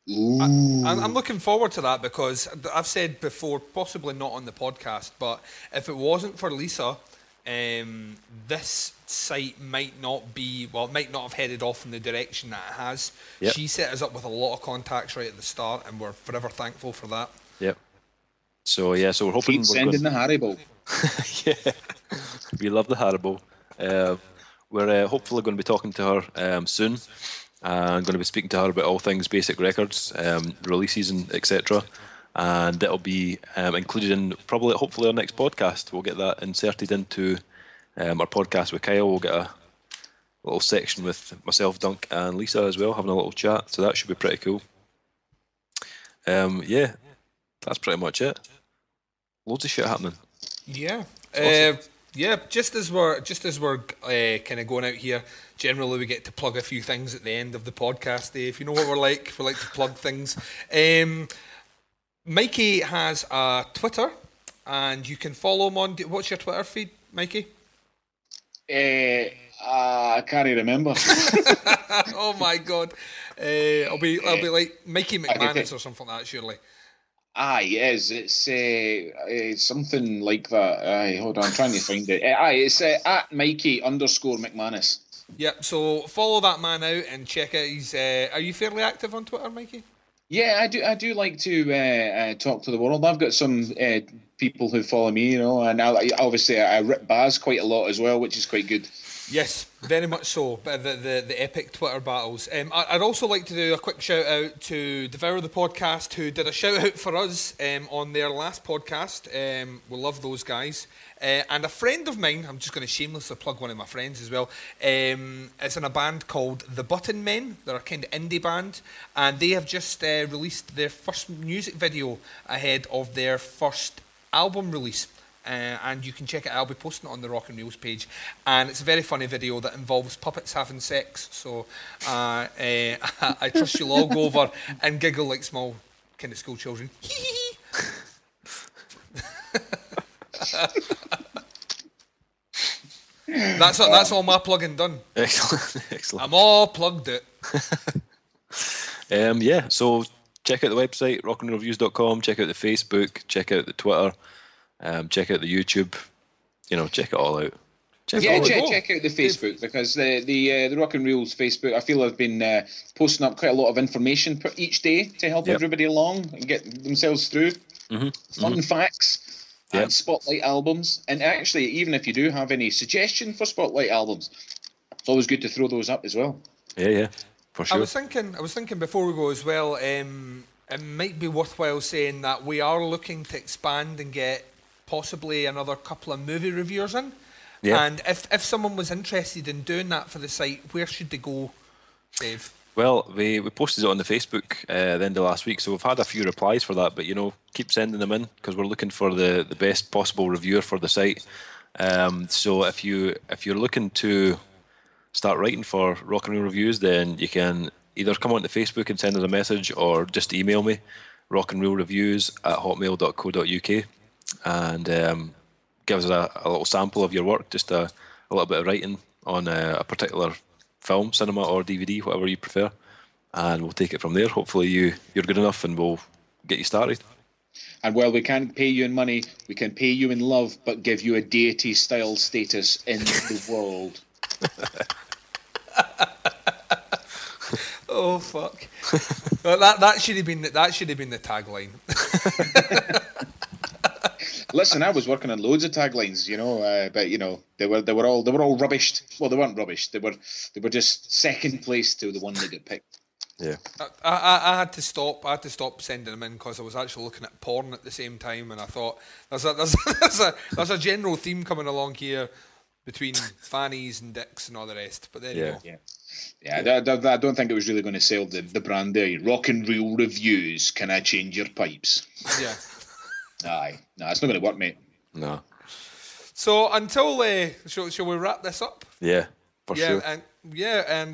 I'm looking forward to that because I've said before, possibly not on the podcast, but if it wasn't for Lisa, this site might not have headed off in the direction that it has. Yep. She set us up with a lot of contacts right at the start, and we're forever thankful for that. Yep. So we're hoping. Keep sending the Haribo. Yeah, we love the Haribo. We're hopefully going to be talking to her soon. I'm going to be speaking to her about all things Basic Records, releases and etc. And it'll be included in hopefully our next podcast. We'll get that inserted into our podcast with Kyle. We'll get a little section with myself, Dunk, and Lisa as well, having a little chat. So that should be pretty cool. Yeah, that's pretty much it. Loads of shit happening. Yeah. Awesome. Yeah, just as we're kind of going out here, generally we get to plug a few things at the end of the podcast, Dave. You know what we're like? We like to plug things. Mikey has a Twitter, and you can follow him on... What's your Twitter feed, Mikey? I can't remember. Oh my God. I'll be like Mikey McManus or something like that, surely. Yes, it's something like that. Hold on, I'm trying to find it. It's at Mikey_McManus. Yep, so follow that man out and check out his... are you fairly active on Twitter, Mikey? Yeah, I do like to talk to the world. I've got some people who follow me, and I rip Baz quite a lot as well, which is quite good. Yes, very much so. The epic Twitter battles. I'd also like to do a quick shout out to Devour the Podcast, who did a shout out for us on their last podcast. We love those guys. And a friend of mine, I'm just going to shamelessly plug one of my friends as well, is in a band called The Button Men. They're a kind of indie band, and they have just released their first music video ahead of their first album release. And you can check it out. I'll be posting it on the Rock and Reels page, and it's a very funny video that involves puppets having sex, so I trust you'll all go over and giggle like small kind of school children. That's all my plugging done. Excellent. I'm all plugged it. Yeah, so check out the website, rockandreviews.com, check out the Facebook, check out the Twitter, check out the YouTube, check it all out. Check out the Facebook, because the Rock and Reels Facebook, I feel I've been posting up quite a lot of information each day to help everybody along and get themselves through. Fun facts and spotlight albums. And actually, even if you do have any suggestion for spotlight albums, it's always good to throw those up as well. Yeah, for sure. I was thinking before we go as well, it might be worthwhile saying that we are looking to expand and get possibly another couple of movie reviewers in. Yeah. And if someone was interested in doing that for the site, where should they go, Dave? Well, we posted it on the Facebook the end of last week, so we've had a few replies for that. But keep sending them in because we're looking for the best possible reviewer for the site. So if you're looking to start writing for Rock and Roll Reviews, then you can either come onto Facebook and send us a message, or just email me, rockandrollreviews@hotmail.co.uk, and give us a little sample of your work, just a little bit of writing on a particular film, cinema, or DVD, whatever you prefer, and we'll take it from there. Hopefully you're good enough, and we'll get you started. And while we can't pay you in money, we can pay you in love, but give you a deity-style status in the world. Oh fuck! Well, that should have been the tagline. Listen, I was working on loads of taglines, but they were all rubbished. Well, they weren't rubbish. They were just second place to the one that got picked. Yeah. I had to stop. I had to stop sending them in because I was actually looking at porn at the same time, and I thought there's a general theme coming along here between fannies and dicks and all the rest. But there you go. Yeah. I don't think it was really going to sell the brand there. Rock and Roll Reviews. Can I change your pipes? Yeah. Aye. No, it's not going to work, mate. No. So until shall we wrap this up? Yeah, for sure. And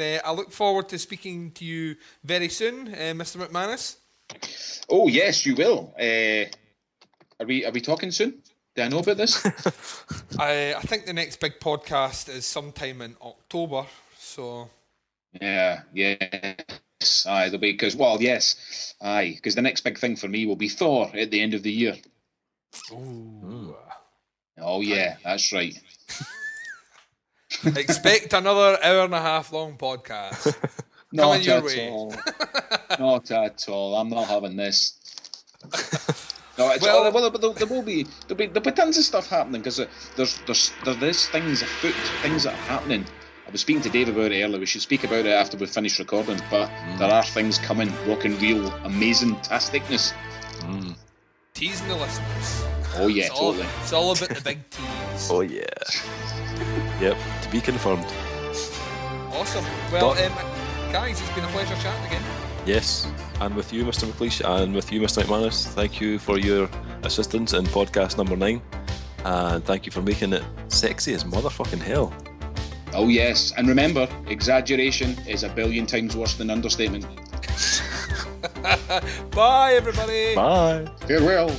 I look forward to speaking to you very soon, Mr. McManus. Oh yes, you will. Are we talking soon? Do I know about this? I think the next big podcast is sometime in October. So. Yeah. Yes. Aye, there'll be because the next big thing for me will be Thor at the end of the year. Ooh. Oh yeah, that's right. Expect another hour-and-a-half long podcast. Not at all. Not at all. I'm not having this. No, there'll be tons of stuff happening because there's things afoot, things that are happening. I was speaking to Dave about it earlier. We should speak about it after we finish recording. But there are things coming. Rock and Roll, amazing-tasticness. Teasing the listeners. Oh yeah, totally. It's all about the big tease. Oh yeah. Yep, to be confirmed. Awesome. Well, guys, it's been a pleasure chatting again. Yes, and with you, Mr. McLeish, and with you, Mr. McManus, thank you for your assistance in podcast number 9, and thank you for making it sexy as motherfucking hell. Oh yes, and remember, exaggeration is 1,000,000,000 times worse than understatement. Bye, everybody. Bye. Farewell.